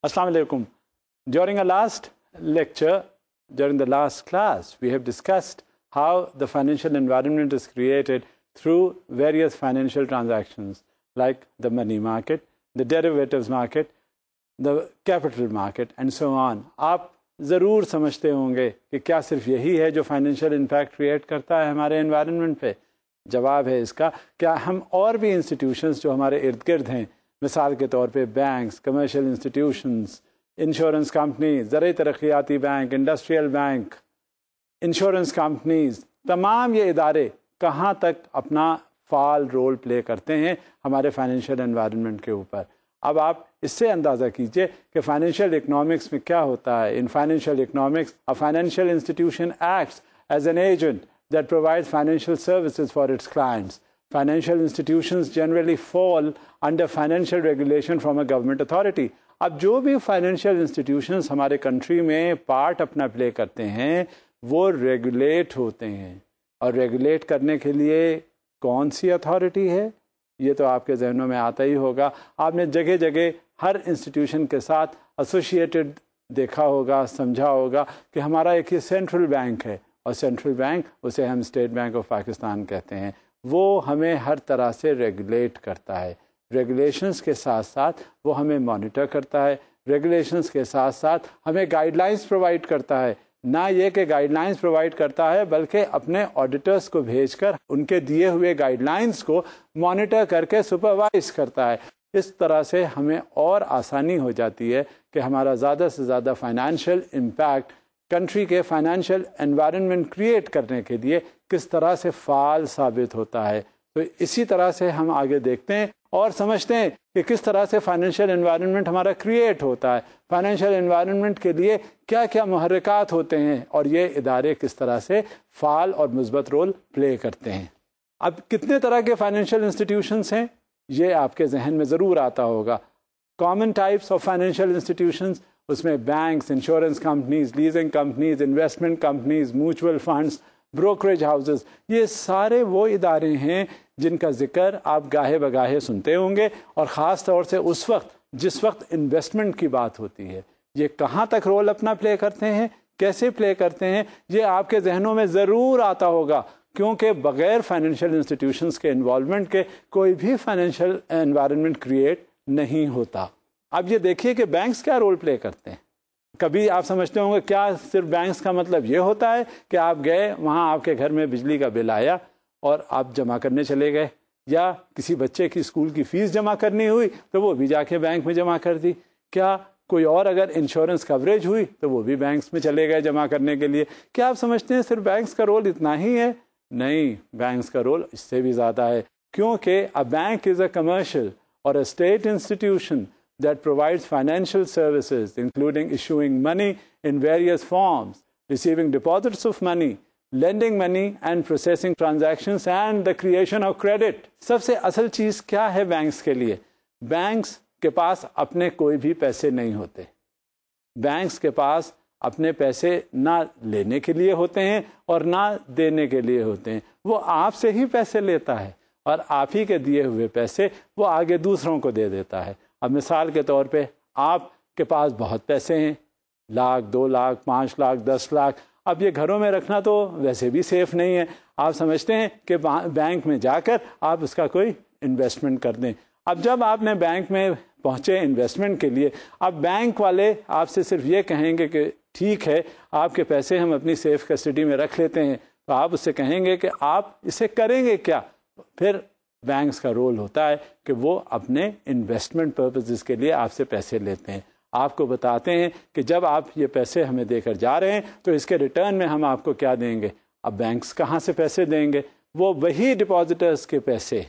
Assalamu alaikum. During our last lecture, during the last class, we have discussed how the financial environment is created through various financial transactions like the money market, the derivatives market, the capital market and so on. آپ ضرور سمجھتے ہوں گے کہ کیا صرف یہی ہے جو فائنینشیل امپیکٹ کریٹ کرتا ہے ہمارے انوائرمنٹ پہ؟ جواب ہے اس کا کیا ہم اور بھی انسٹیٹیوشنز جو ہمارے ارد گرد ہیں، مثال کے طور پہ banks, commercial institutions, insurance companies, زرعی ترقیاتی bank, industrial bank, insurance companies, تمام یہ ادارے کہاں تک اپنا فعال رول پلے کرتے ہیں ہمارے فائنینشیل انوائرمنٹ کے اوپر؟ اب آپ اس سے اندازہ کیجئے کہ فائنینشیل اکنامکس میں کیا ہوتا ہے. In financial economics a financial institution acts as an agent that provides financial services for its clients. Financial institutions generally fall under financial regulation from a government authority. اب جو بھی فائنینشیل انسٹیٹیوشنز ہمارے country میں part اپنا پلے کرتے ہیں وہ regulate ہوتے ہیں، اور ریگولیٹ کرنے کے لیے کون سی اتھارٹی ہے یہ تو آپ کے ذہنوں میں آتا ہی ہوگا. آپ نے جگہ جگہ ہر انسٹیٹیوشن کے ساتھ ایسوسیٹڈ دیکھا ہوگا، سمجھا ہوگا کہ ہمارا ایک یہ سینٹرل بینک ہے، اور سینٹرل بینک اسے ہم اسٹیٹ بینک آف پاکستان کہتے ہیں. وہ ہمیں ہر طرح سے ریگولیٹ کرتا ہے، ریگولیشنز کے ساتھ ساتھ وہ ہمیں مانیٹر کرتا ہے، ریگولیشنز کے ساتھ ساتھ ہمیں گائیڈ لائنز پرووائڈ کرتا ہے. نہ یہ کہ گائیڈ لائنز پرووائڈ کرتا ہے بلکہ اپنے آڈیٹرز کو بھیج کر ان کے دیے ہوئے گائیڈ لائنز کو مانیٹر کر کے سپروائز کرتا ہے. اس طرح سے ہمیں اور آسانی ہو جاتی ہے کہ ہمارا زیادہ سے زیادہ فائنینشیل امپیکٹ کنٹری کے فائنینشیل انوائرمنٹ کریٹ کرنے کے لیے کس طرح سے فعال ثابت ہوتا ہے. تو اسی طرح سے ہم آگے دیکھتے ہیں اور سمجھتے ہیں کہ کس طرح سے فائنینشیل انوائرمنٹ ہمارا کریٹ ہوتا ہے، فائنینشیل انوائرمنٹ کے لیے کیا کیا محرکات ہوتے ہیں، اور یہ ادارے کس طرح سے فعال اور مثبت رول پلے کرتے ہیں. اب کتنے طرح کے فائنینشیل انسٹیٹیوشنز ہیں یہ آپ کے ذہن میں ضرور آتا ہوگا. Common types of financial institutions, اس میں banks, insurance companies, leasing companies, investment companies, mutual funds, brokerage houses, یہ سارے وہ ادارے ہیں جن کا ذکر آپ گاہے بگاہے سنتے ہوں گے، اور خاص طور سے اس وقت جس وقت انویسٹمنٹ کی بات ہوتی ہے. یہ کہاں تک رول اپنا پلے کرتے ہیں، کیسے پلے کرتے ہیں، یہ آپ کے ذہنوں میں ضرور آتا ہوگا، کیونکہ بغیر فائنینشیل انسٹیٹیوشنز کے انوالومنٹ کے کوئی بھی فائنینشیل انوائرمنٹ کریٹ نہیں ہوتا. اب یہ دیکھیے کہ بینکس کیا رول پلے کرتے ہیں. کبھی آپ سمجھتے ہوں گے کیا صرف بینکس کا مطلب یہ ہوتا ہے کہ آپ گئے وہاں آپ کے گھر میں بجلی کا بل آیا اور آپ جمع کرنے چلے گئے، یا کسی بچے کی اسکول کی فیس جمع کرنی ہوئی تو وہ بھی جا کے بینک میں جمع کر دی. کیا کوئی اور اگر انشورنس کوریج ہوئی تو وہ بھی بینکس میں چلے گئے جمع کرنے کے لیے؟ کیا آپ سمجھتے ہیں صرف بینکس کا رول اتنا ہی ہے؟ نہیں، بینکس کا رول اس سے بھی زیادہ ہے، کیونکہ a bank is a commercial or a state institution that provides financial services including issuing money in various forms, receiving deposits of money, lending money and processing transactions and the creation of credit. سب سے اصل چیز کیا ہے banks کے لیے؟ Banks کے پاس اپنے کوئی بھی پیسے نہیں ہوتے. بینکس کے پاس اپنے پیسے نہ لینے کے لیے ہوتے ہیں اور نہ دینے کے لیے ہوتے ہیں. وہ آپ سے ہی پیسے لیتا ہے اور آپ ہی کے دیے ہوئے پیسے وہ آگے دوسروں کو دے دیتا ہے. اب مثال کے طور پہ آپ کے پاس بہت پیسے ہیں، 1,00,000، 2,00,000، 5,00,000، 10,00,000. اب یہ گھروں میں رکھنا تو ویسے بھی سیف نہیں ہے. آپ سمجھتے ہیں کہ بینک میں جا کر آپ اس کا کوئی انویسٹمنٹ کر دیں. اب جب آپ نے بینک میں پہنچے انویسٹمنٹ کے لیے، اب بینک والے آپ سے صرف یہ کہیں گے کہ ٹھیک ہے آپ کے پیسے ہم اپنی سیف کسٹڈی میں رکھ لیتے ہیں، تو آپ اس سے کہیں گے کہ آپ اسے کریں گے کیا؟ پھر بینکس کا رول ہوتا ہے کہ وہ اپنے انویسٹمنٹ پرپزز کے لیے آپ سے پیسے لیتے ہیں. آپ کو بتاتے ہیں کہ جب آپ یہ پیسے ہمیں دے کر جا رہے ہیں تو اس کے ریٹرن میں ہم آپ کو کیا دیں گے. اب بینکس کہاں سے پیسے دیں گے؟ وہ وہی ڈپازٹرز کے پیسے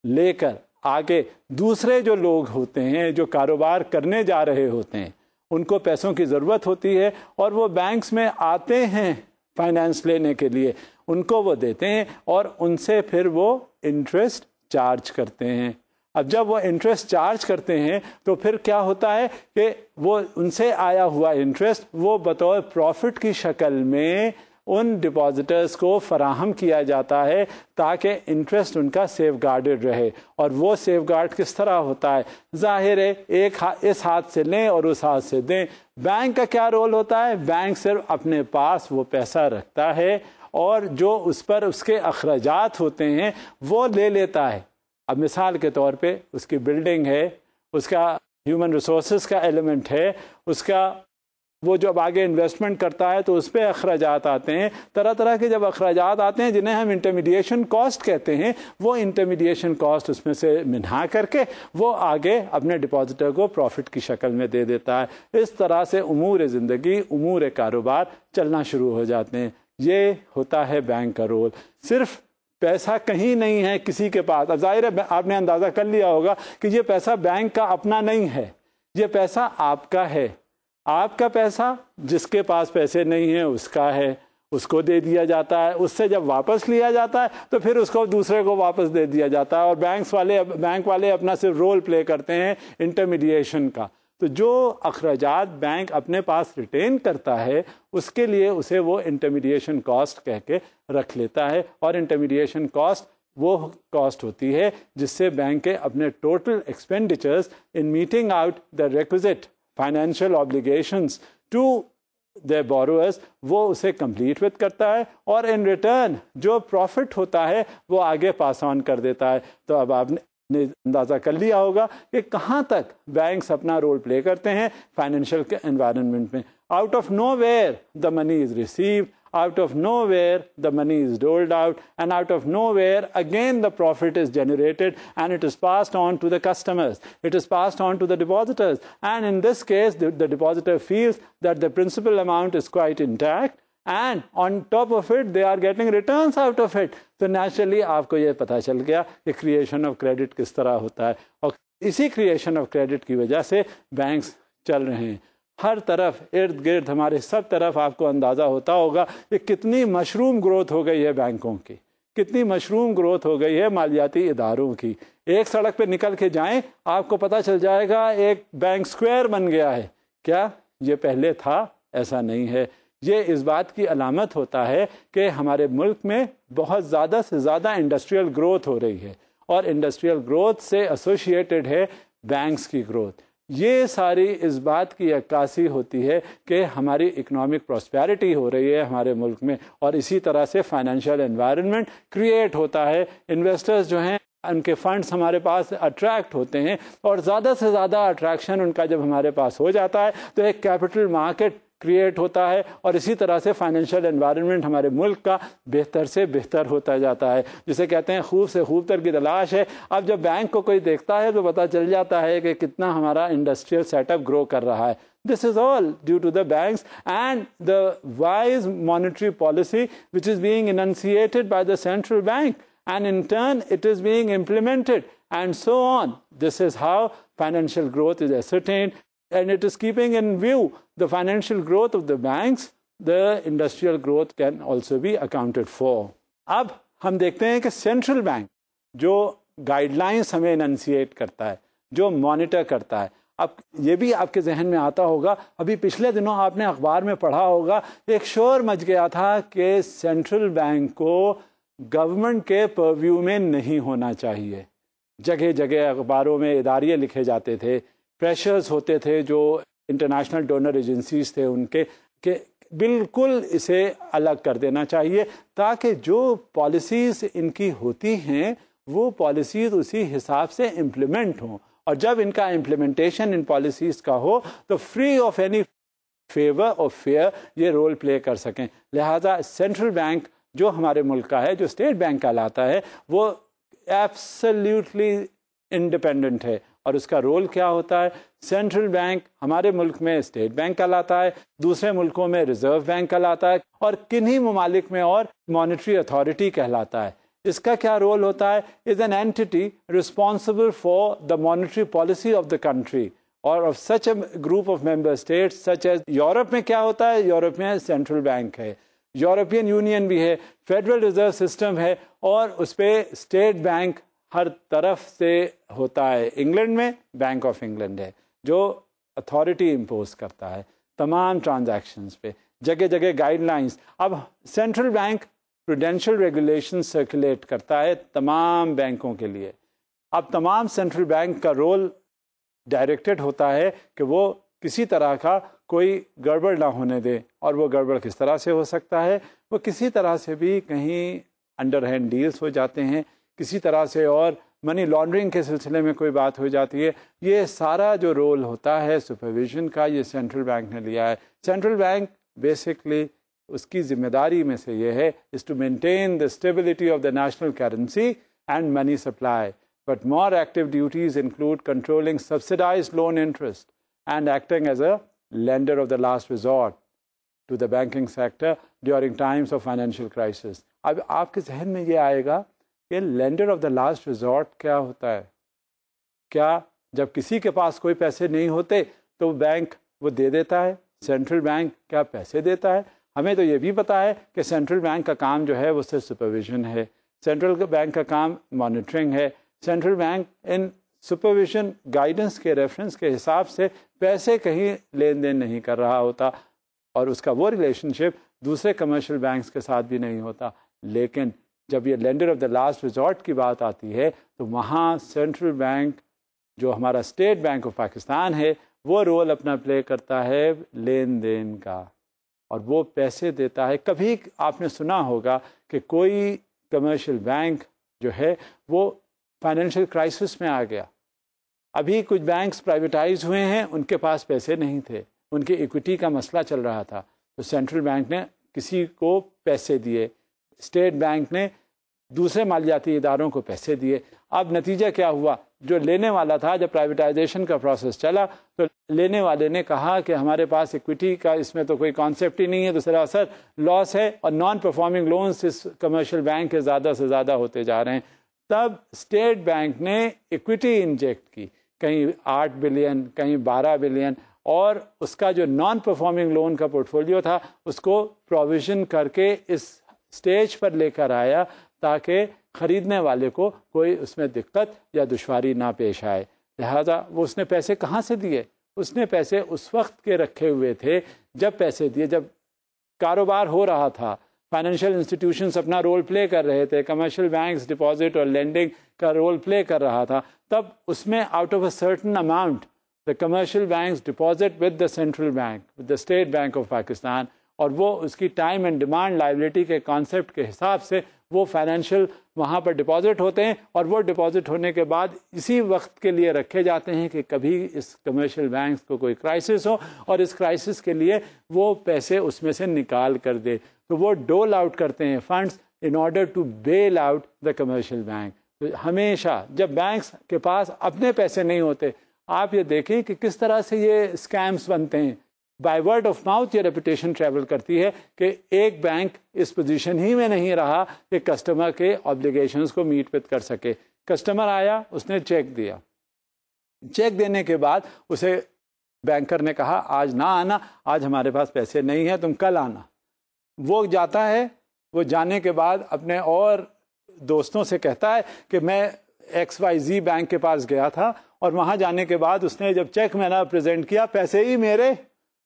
لے کر آگے دوسرے جو لوگ ہوتے ہیں جو کاروبار کرنے جا رہے ہوتے ہیں ان کو پیسوں کی ضرورت ہوتی ہے، اور وہ بینکس میں آتے ہیں فائنانس لینے کے لیے، ان کو وہ دیتے ہیں اور ان سے پھر وہ انٹرسٹ چارج کرتے ہیں. اب جب وہ انٹرسٹ چارج کرتے ہیں تو پھر کیا ہوتا ہے کہ وہ ان سے آیا ہوا انٹرسٹ وہ بطور پروفٹ کی شکل میں ان ڈپازٹرز کو فراہم کیا جاتا ہے تاکہ انٹرسٹ ان کا سیف گارڈڈ رہے. اور وہ سیف گارڈ کس طرح ہوتا ہے؟ ظاہر ہے ایک اس ہاتھ سے لیں اور اس ہاتھ سے دیں. بینک کا کیا رول ہوتا ہے؟ بینک صرف اپنے پاس وہ پیسہ رکھتا ہے اور جو اس پر اس کے اخراجات ہوتے ہیں وہ لے لیتا ہے. اب مثال کے طور پہ اس کی بلڈنگ ہے، اس کا ہیومن ریسورسز کا ایلیمنٹ ہے، اس کا وہ جب آگے انویسٹمنٹ کرتا ہے تو اس پہ اخراجات آتے ہیں. طرح طرح کے جب اخراجات آتے ہیں جنہیں ہم انٹرمیڈیشن کاسٹ کہتے ہیں، وہ انٹرمیڈیشن کاسٹ اس میں سے منہا کر کے وہ آگے اپنے ڈپازٹر کو پروفٹ کی شکل میں دے دیتا ہے. اس طرح سے امور زندگی، امور کاروبار چلنا شروع ہو جاتے ہیں. یہ ہوتا ہے بینک کا رول. صرف پیسہ کہیں نہیں ہے کسی کے پاس. اب ظاہر ہے آپ نے اندازہ کر لیا ہوگا کہ یہ پیسہ بینک کا اپنا نہیں ہے، یہ پیسہ آپ کا ہے. آپ کا پیسہ جس کے پاس پیسے نہیں ہیں اس کا ہے، اس کو دے دیا جاتا ہے. اس سے جب واپس لیا جاتا ہے تو پھر اس کو دوسرے کو واپس دے دیا جاتا ہے. اور بینک والے اپنا صرف رول پلے کرتے ہیں انٹرمیڈیشن کا. تو جو اخراجات بینک اپنے پاس ریٹین کرتا ہے اس کے لیے اسے وہ انٹرمیڈیشن کاسٹ کہہ کے رکھ لیتا ہے. اور انٹرمیڈیشن کاسٹ وہ کاسٹ ہوتی ہے جس سے بینک کے اپنے total expenditures in meeting out the requisite financial obligations to their borrowers وہ اسے کمپلیٹ وتھ کرتا ہے اور ان ریٹرن جو پروفٹ ہوتا ہے وہ آگے پاس آن کر دیتا ہے. تو اب آپ نے اندازہ کر لیا ہوگا کہ کہاں تک بینکس اپنا رول پلے کرتے ہیں فائنینشیل کے انوائرمنٹ میں. Out of nowhere the money is از ریسیوڈ, out of nowhere the money is doled out, and out of nowhere again the profit is generated and it is passed on to the customers, it is passed on to the depositors, and in this case the depositor feels that the principal amount is quite intact and on top of it they are getting returns out of it. So naturally آپ کو یہ پتہ چل گیا کہ creation of credit کس طرح ہوتا ہے, اور اسی creation of credit کی وجہ سے بینکس چل رہے ہیں. ہر طرف ارد گرد ہمارے سب طرف آپ کو اندازہ ہوتا ہوگا کہ کتنی مشروم گروتھ ہو گئی ہے بینکوں کی, کتنی مشروم گروتھ ہو گئی ہے مالیاتی اداروں کی. ایک سڑک پہ نکل کے جائیں آپ کو پتہ چل جائے گا ایک بینک سکوائر بن گیا ہے. کیا یہ پہلے تھا؟ ایسا نہیں ہے. یہ اس بات کی علامت ہوتا ہے کہ ہمارے ملک میں بہت زیادہ سے زیادہ انڈسٹریل گروتھ ہو رہی ہے, اور انڈسٹریل گروتھ سے ایسوسیٹڈ ہے بینکس کی گروتھ. یہ ساری اس بات کی عکاسی ہوتی ہے کہ ہماری اکنامک پراسپیرٹی ہو رہی ہے ہمارے ملک میں, اور اسی طرح سے فائنینشیل انوائرمنٹ کریٹ ہوتا ہے. انویسٹرز جو ہیں ان کے فنڈز ہمارے پاس اٹریکٹ ہوتے ہیں, اور زیادہ سے زیادہ اٹریکشن ان کا جب ہمارے پاس ہو جاتا ہے تو ایک کیپٹل مارکیٹ کریٹ ہوتا ہے, اور اسی طرح سے فائنینشیل انوائرمنٹ ہمارے ملک کا بہتر سے بہتر ہوتا جاتا ہے, جسے کہتے ہیں خوب سے خوب تر کی تلاش ہے. اب جب بینک کو کوئی دیکھتا ہے تو پتہ چل جاتا ہے کہ کتنا ہمارا انڈسٹریل سیٹ اپ گرو کر رہا ہے. This is all due to the banks and the wise monetary policy which is being enunciated by the central bank, and in turn it is being implemented, and so on. This is how financial growth is ascertained, and it is keeping in view the financial growth of the banks. The industrial growth can also be accounted for. اب ہم دیکھتے ہیں کہ central bank جو guide lines ہمیں اننسیٹ کرتا ہے, جو مانیٹر کرتا ہے. اب یہ بھی آپ کے ذہن میں آتا ہوگا, ابھی پچھلے دنوں آپ نے اخبار میں پڑھا ہوگا ایک شور مچ گیا تھا کہ سینٹرل بینک کو گورنمنٹ کے پرویو میں نہیں ہونا چاہیے. جگہ جگہ اخباروں میں اداریے لکھے جاتے تھے, پریشرز ہوتے تھے جو انٹرنیشنل ڈونر ایجنسیز تھے ان کے, کہ بالکل اسے الگ کر دینا چاہیے تاکہ جو پالیسیز ان کی ہوتی ہیں وہ پالیسیز اسی حساب سے امپلیمنٹ ہوں, اور جب ان کا امپلیمنٹیشن ان پالیسیز کا ہو تو فری آف اینی فیور اور فیئر یہ رول پلے کر سکیں. لہذا سینٹرل بینک جو ہمارے ملک کا ہے, جو اسٹیٹ بینک کہلاتا ہے, وہ ایبسلیوٹلی انڈیپینڈنٹ ہے. اور اس کا رول کیا ہوتا ہے؟ سینٹرل بینک ہمارے ملک میں اسٹیٹ بینک کہلاتا ہے, دوسرے ملکوں میں ریزرو بینک کہلاتا ہے, اور کنہیں ممالک میں اور مانیٹری اتھارٹی کہلاتا ہے. اس کا کیا رول ہوتا ہے؟ Is an entity responsible for the monetary policy of the country اور of such a group of member states such as. Europe میں کیا ہوتا ہے؟ یورپ میں سینٹرل بینک ہے, یورپین یونین بھی ہے, فیڈرل ریزرو سسٹم ہے, اور اس پہ اسٹیٹ بینک ہر طرف سے ہوتا ہے. انگلینڈ میں بینک آف انگلینڈ ہے جو اتھارٹی امپوز کرتا ہے تمام ٹرانزیکشنز پہ. جگہ جگہ گائیڈ لائنس. اب central bank prudential regulation circulate کرتا ہے تمام بینکوں کے لیے. اب تمام سینٹرل بینک کا رول ڈائریکٹڈ ہوتا ہے کہ وہ کسی طرح کا کوئی گڑبڑ نہ ہونے دے. اور وہ گڑبڑ کس طرح سے ہو سکتا ہے؟ وہ کسی طرح سے بھی کہیں انڈر ہینڈ ڈیلز ہو جاتے ہیں, کسی طرح سے اور منی لانڈرنگ کے سلسلے میں کوئی بات ہو جاتی ہے. یہ سارا جو رول ہوتا ہے سپرویژن کا, یہ سینٹرل بینک نے لیا ہے. سینٹرل بینک بیسکلی اس کی ذمہ داری میں سے یہ ہے is to maintain the stability of the national currency and money supply. But more active duties include controlling subsidized loan interest and acting as a lender of the last resort to the banking sector during times of financial crisis. اب آپ کے ذہن میں یہ آئے گا کہ lender of the last resort کیا ہوتا ہے؟ کیا جب کسی کے پاس کوئی پیسے نہیں ہوتے تو بینک وہ دے دیتا ہے؟ سینٹرل بینک کیا پیسے دیتا ہے؟ ہمیں تو یہ بھی پتا ہے کہ سینٹرل بینک کا کام جو ہے وہ صرف سپرویژن ہے. سینٹرل بینک کا کام مانیٹرنگ ہے. سینٹرل بینک ان سپرویژن گائیڈنس کے ریفرنس کے حساب سے پیسے کہیں لین دین نہیں کر رہا ہوتا, اور اس کا وہ ریلیشن شپ دوسرے کمرشل بینکس کے ساتھ بھی نہیں ہوتا. لیکن جب یہ lander of the last resort کی بات آتی ہے تو وہاں سینٹرل بینک جو ہمارا اسٹیٹ بینک آف پاکستان ہے وہ رول اپنا پلے کرتا ہے لین دین کا, اور وہ پیسے دیتا ہے. کبھی آپ نے سنا ہوگا کہ کوئی کمرشل بینک جو ہے وہ فائنینشیل کرائسس میں آ گیا. ابھی کچھ بینکس پرائیویٹائز ہوئے ہیں, ان کے پاس پیسے نہیں تھے, ان کے ایکویٹی کا مسئلہ چل رہا تھا, تو سینٹرل بینک نے کسی کو پیسے دیے, اسٹیٹ بینک نے دوسرے مالیاتی اداروں کو پیسے دیے. اب نتیجہ کیا ہوا؟ جو لینے والا تھا, جب پرائیویٹائزیشن کا پروسیس چلا تو لینے والے نے کہا کہ ہمارے پاس ایکویٹی کا اس میں تو کوئی کانسیپٹ ہی نہیں ہے, تو سراسر لاس ہے, اور نان پرفارمنگ لونز اس کمرشل بینک کے زیادہ سے زیادہ ہوتے جا رہے ہیں. تب اسٹیٹ بینک نے ایکویٹی انجیکٹ کی, کہیں 8 بلین, کہیں 12 بلین, اور اس کا جو نان پرفارمنگ لون کا پورٹ فولیو تھا اس کو پروویژن کر کے اس سٹیج پر لے کر آیا تاکہ خریدنے والے کو کوئی اس میں دقت یا دشواری نہ پیش آئے. لہذا وہ اس نے پیسے کہاں سے دیے؟ اس نے پیسے اس وقت کے رکھے ہوئے تھے جب پیسے دیے, جب کاروبار ہو رہا تھا, فائنینشیل انسٹیٹیوشنز اپنا رول پلے کر رہے تھے, کمرشل بینکس ڈپازٹ اور لینڈنگ کا رول پلے کر رہا تھا, تب اس میں out of a certain amount the commercial banks deposit with the central bank, with the State Bank of Pakistan, اور وہ اس کی ٹائم اینڈ ڈیمانڈ لائبلٹی کے کانسیپٹ کے حساب سے وہ فائنینشیل وہاں پر ڈپازٹ ہوتے ہیں, اور وہ ڈپازٹ ہونے کے بعد اسی وقت کے لیے رکھے جاتے ہیں کہ کبھی اس کمرشل بینکس کو کوئی کرائسس ہو اور اس کرائسس کے لیے وہ پیسے اس میں سے نکال کر دے. تو وہ ڈول آؤٹ کرتے ہیں funds in order to bail out the commercial bank. تو ہمیشہ جب بینکس کے پاس اپنے پیسے نہیں ہوتے, آپ یہ دیکھیں کہ کس طرح سے یہ اسکیمز بنتے ہیں. بائی ورڈ آف ماؤتھ یہ ریپوٹیشن ٹریول کرتی ہے کہ ایک بینک اس پوزیشن ہی میں نہیں رہا کہ کسٹمر کے آبلیگیشنز کو میٹ وتھ کر سکے. کسٹمر آیا, اس نے چیک دیا, چیک دینے کے بعد اسے بینکر نے کہا آج نہ آنا, آج ہمارے پاس پیسے نہیں ہیں, تم کل آنا. وہ جاتا ہے, وہ جانے کے بعد اپنے اور دوستوں سے کہتا ہے کہ میں XYZ بینک کے پاس گیا تھا, اور وہاں جانے کے بعد اس نے جب چیک میں نہ پریزنٹ کیا, پیسے ہی میرے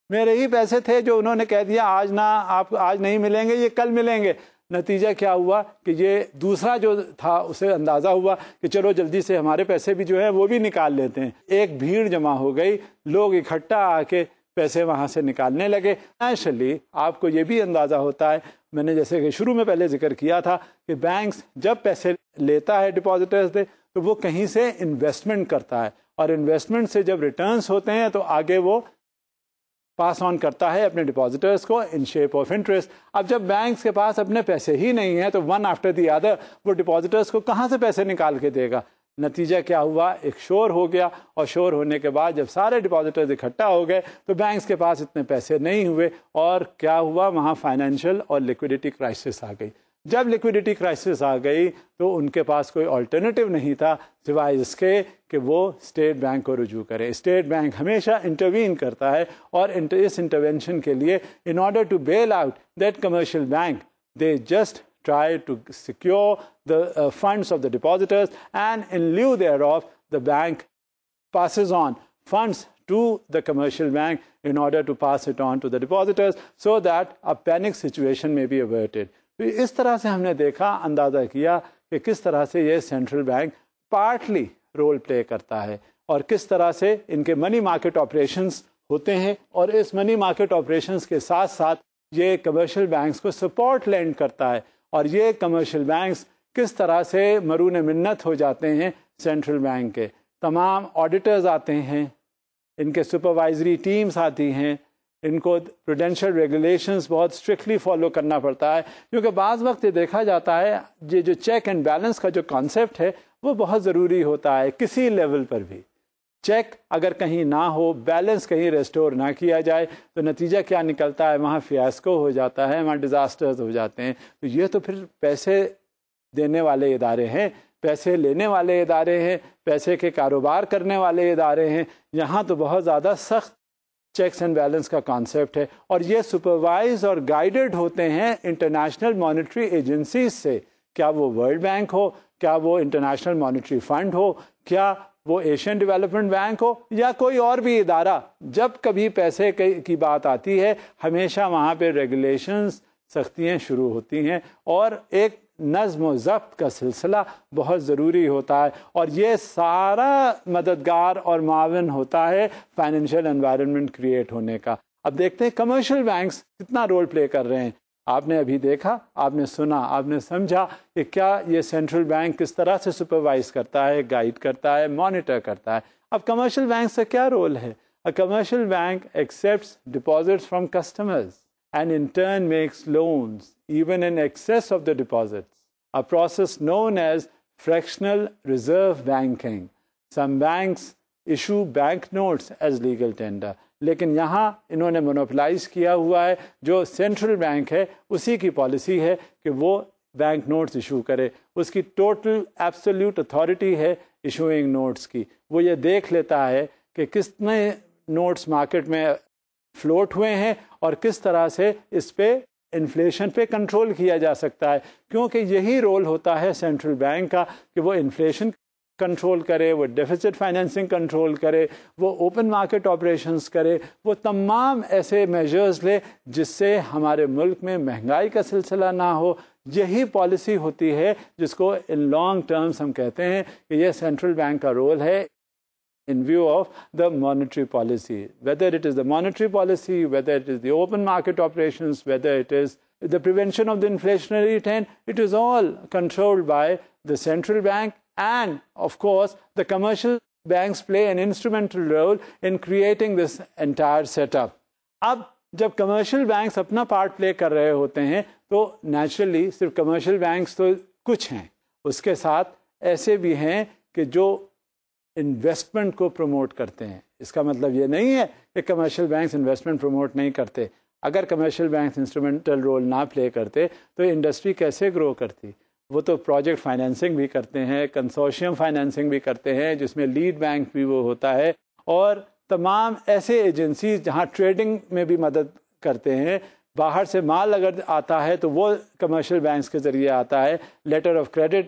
ہی پیسے تھے جو انہوں نے کہہ دیا آج نہ, آپ آج نہیں ملیں گے, یہ کل ملیں گے. نتیجہ کیا ہوا کہ یہ دوسرا جو تھا اسے اندازہ ہوا کہ چلو جلدی سے ہمارے پیسے بھی جو ہے وہ بھی نکال لیتے ہیں. ایک بھیڑ جمع ہو گئی, لوگ اکٹھا آ کے پیسے وہاں سے نکالنے لگے. نیچرلی آپ کو یہ بھی اندازہ ہوتا ہے, میں نے جیسے کہ شروع میں پہلے ذکر کیا تھا کہ بینکس جب پیسے لیتا ہے ڈپازیٹرز سے تو وہ کہیں سے انویسٹمنٹ کرتا ہے, اور انویسٹمنٹ سے جب ریٹرنز ہوتے ہیں تو آگے وہ پاس آن کرتا ہے اپنے ڈپازیٹرز کو ان شیپ آف انٹرسٹ. اب جب بینکس کے پاس اپنے پیسے ہی نہیں ہیں تو ون آفٹر دی ادر وہ ڈپازیٹرز کو کہاں سے پیسے نکال کے دے گا؟ نتیجہ کیا ہوا, ایک شور ہو گیا, اور شور ہونے کے بعد جب سارے ڈپازیٹرز اکٹھا ہو گئے تو بینکس کے پاس اتنے پیسے نہیں ہوئے, اور کیا ہوا, وہاں فائنینشیل اور لیکوڈیٹی کرائسس آ گئی. جب لیکوڈیٹی کرائسس آ گئی تو ان کے پاس کوئی آلٹرنیٹیو نہیں تھا سوائے اس کے کہ وہ اسٹیٹ بینک کو رجوع کرے. اسٹیٹ بینک ہمیشہ انٹروین کرتا ہے, اور اس انٹروینشن کے لیے in order to bail out that commercial bank they just try to secure the funds of the depositors, and in lieu thereof the bank passes on funds to the commercial bank in order to pass it on to the depositors so that a panic situation may be averted. تو اس طرح سے ہم نے دیکھا, اندازہ کیا کہ کس طرح سے یہ central bank partly role play کرتا ہے اور کس طرح سے ان کے منی مارکیٹ آپریشنز ہوتے ہیں, اور اس منی مارکیٹ آپریشنز کے ساتھ ساتھ یہ کمرشل بینکس کو سپورٹ لینڈ کرتا ہے, اور یہ کمرشل بینکس کس طرح سے مرون منت ہو جاتے ہیں سینٹرل بینک کے. تمام آڈیٹرز آتے ہیں, ان کے سپروائزری ٹیمز آتی ہیں, ان کو پروڈینشیل ریگولیشنز بہت اسٹرکٹلی فالو کرنا پڑتا ہے, کیونکہ بعض وقت یہ دیکھا جاتا ہے یہ جو چیک اینڈ بیلنس کا جو کانسیپٹ ہے وہ بہت ضروری ہوتا ہے. کسی لیول پر بھی چیک اگر کہیں نہ ہو, بیلنس کہیں ریسٹور نہ کیا جائے تو نتیجہ کیا نکلتا ہے, وہاں فیاسکو ہو جاتا ہے, وہاں ڈیزاسٹرز ہو جاتے ہیں. تو یہ تو پھر پیسے دینے والے ادارے ہیں, پیسے لینے والے ادارے ہیں, پیسے کے کاروبار کرنے والے ادارے ہیں. یہاں تو بہت زیادہ سخت چیکس اینڈ بیلنس کا کانسیپٹ ہے, اور یہ سپروائز اور گائیڈڈ ہوتے ہیں انٹرنیشنل مانیٹری ایجنسیز سے. کیا وہ ورلڈ بینک ہو, کیا وہ انٹرنیشنل مانیٹری فنڈ ہو, کیا وہ ایشین ڈیولپمنٹ بینک ہو, یا کوئی اور بھی ادارہ. جب کبھی پیسے کی بات آتی ہے ہمیشہ وہاں پہ ریگولیشنز, سختیاں شروع ہوتی ہیں, اور ایک نظم و ضبط کا سلسلہ بہت ضروری ہوتا ہے, اور یہ سارا مددگار اور معاون ہوتا ہے فائنینشیل انوائرمنٹ کریٹ ہونے کا. اب دیکھتے ہیں کمرشل بینکس کتنا رول پلے کر رہے ہیں. آپ نے ابھی دیکھا, آپ نے سنا, آپ نے سمجھا کہ کیا یہ سینٹرل بینک کس طرح سے سپروائز کرتا ہے, گائیڈ کرتا ہے, مانیٹر کرتا ہے. اب کمرشل بینک کا کیا رول ہے؟ A commercial bank accepts deposits from customers and in turn makes loans even in excess of the deposits, a process known as fractional reserve banking. Some banks issue bank notes as legal tender. لیکن یہاں انہوں نے monopolised کیا ہوا ہے, جو central bank ہے اسی کی پالیسی ہے کہ وہ بینک نوٹس ایشو کرے. اس کی ٹوٹل ایبسلیوٹ اتھارٹی ہے ایشوئنگ نوٹس کی. وہ یہ دیکھ لیتا ہے کہ کتنے نوٹس مارکیٹ میں فلوٹ ہوئے ہیں اور کس طرح سے اس پہ انفلیشن پہ کنٹرول کیا جا سکتا ہے, کیونکہ یہی رول ہوتا ہے سینٹرل بینک کا کہ وہ انفلیشن کنٹرول کرے, وہ ڈیفیسٹ فائنینسنگ کنٹرول کرے, وہ اوپن مارکیٹ آپریشنز کرے, وہ تمام ایسے میجرز لے جس سے ہمارے ملک میں مہنگائی کا سلسلہ نہ ہو. یہی پالیسی ہوتی ہے جس کو ان لانگ ٹرمز ہم کہتے ہیں کہ یہ سینٹرل بینک کا رول ہے in view of the monetary policy, whether it is the monetary policy, whether it is the open market operations, whether it is the prevention of the inflationary trend, it is all controlled by the central bank, and of course the commercial banks play an instrumental role in creating this entire setup. اب جب commercial banks اپنا part play کر رہے ہوتے ہیں تو naturally صرف commercial banks تو کچھ ہیں, اس کے ساتھ ایسے بھی ہیں کہ جو انویسٹمنٹ کو پروموٹ کرتے ہیں. اس کا مطلب یہ نہیں ہے کہ کمرشل بینکس انویسٹمنٹ پروموٹ نہیں کرتے. اگر کمرشل بینکس انسٹرومنٹل رول نہ پلے کرتے تو انڈسٹری کیسے گرو کرتی؟ وہ تو پروجیکٹ فائنینسنگ بھی کرتے ہیں, کنسورشیم فائنینسنگ بھی کرتے ہیں جس میں لیڈ بینک بھی وہ ہوتا ہے, اور تمام ایسے ایجنسیز جہاں ٹریڈنگ میں بھی مدد کرتے ہیں. باہر سے مال اگر آتا ہے تو وہ کمرشل بینکس کے ذریعے آتا ہے. Letter of credit,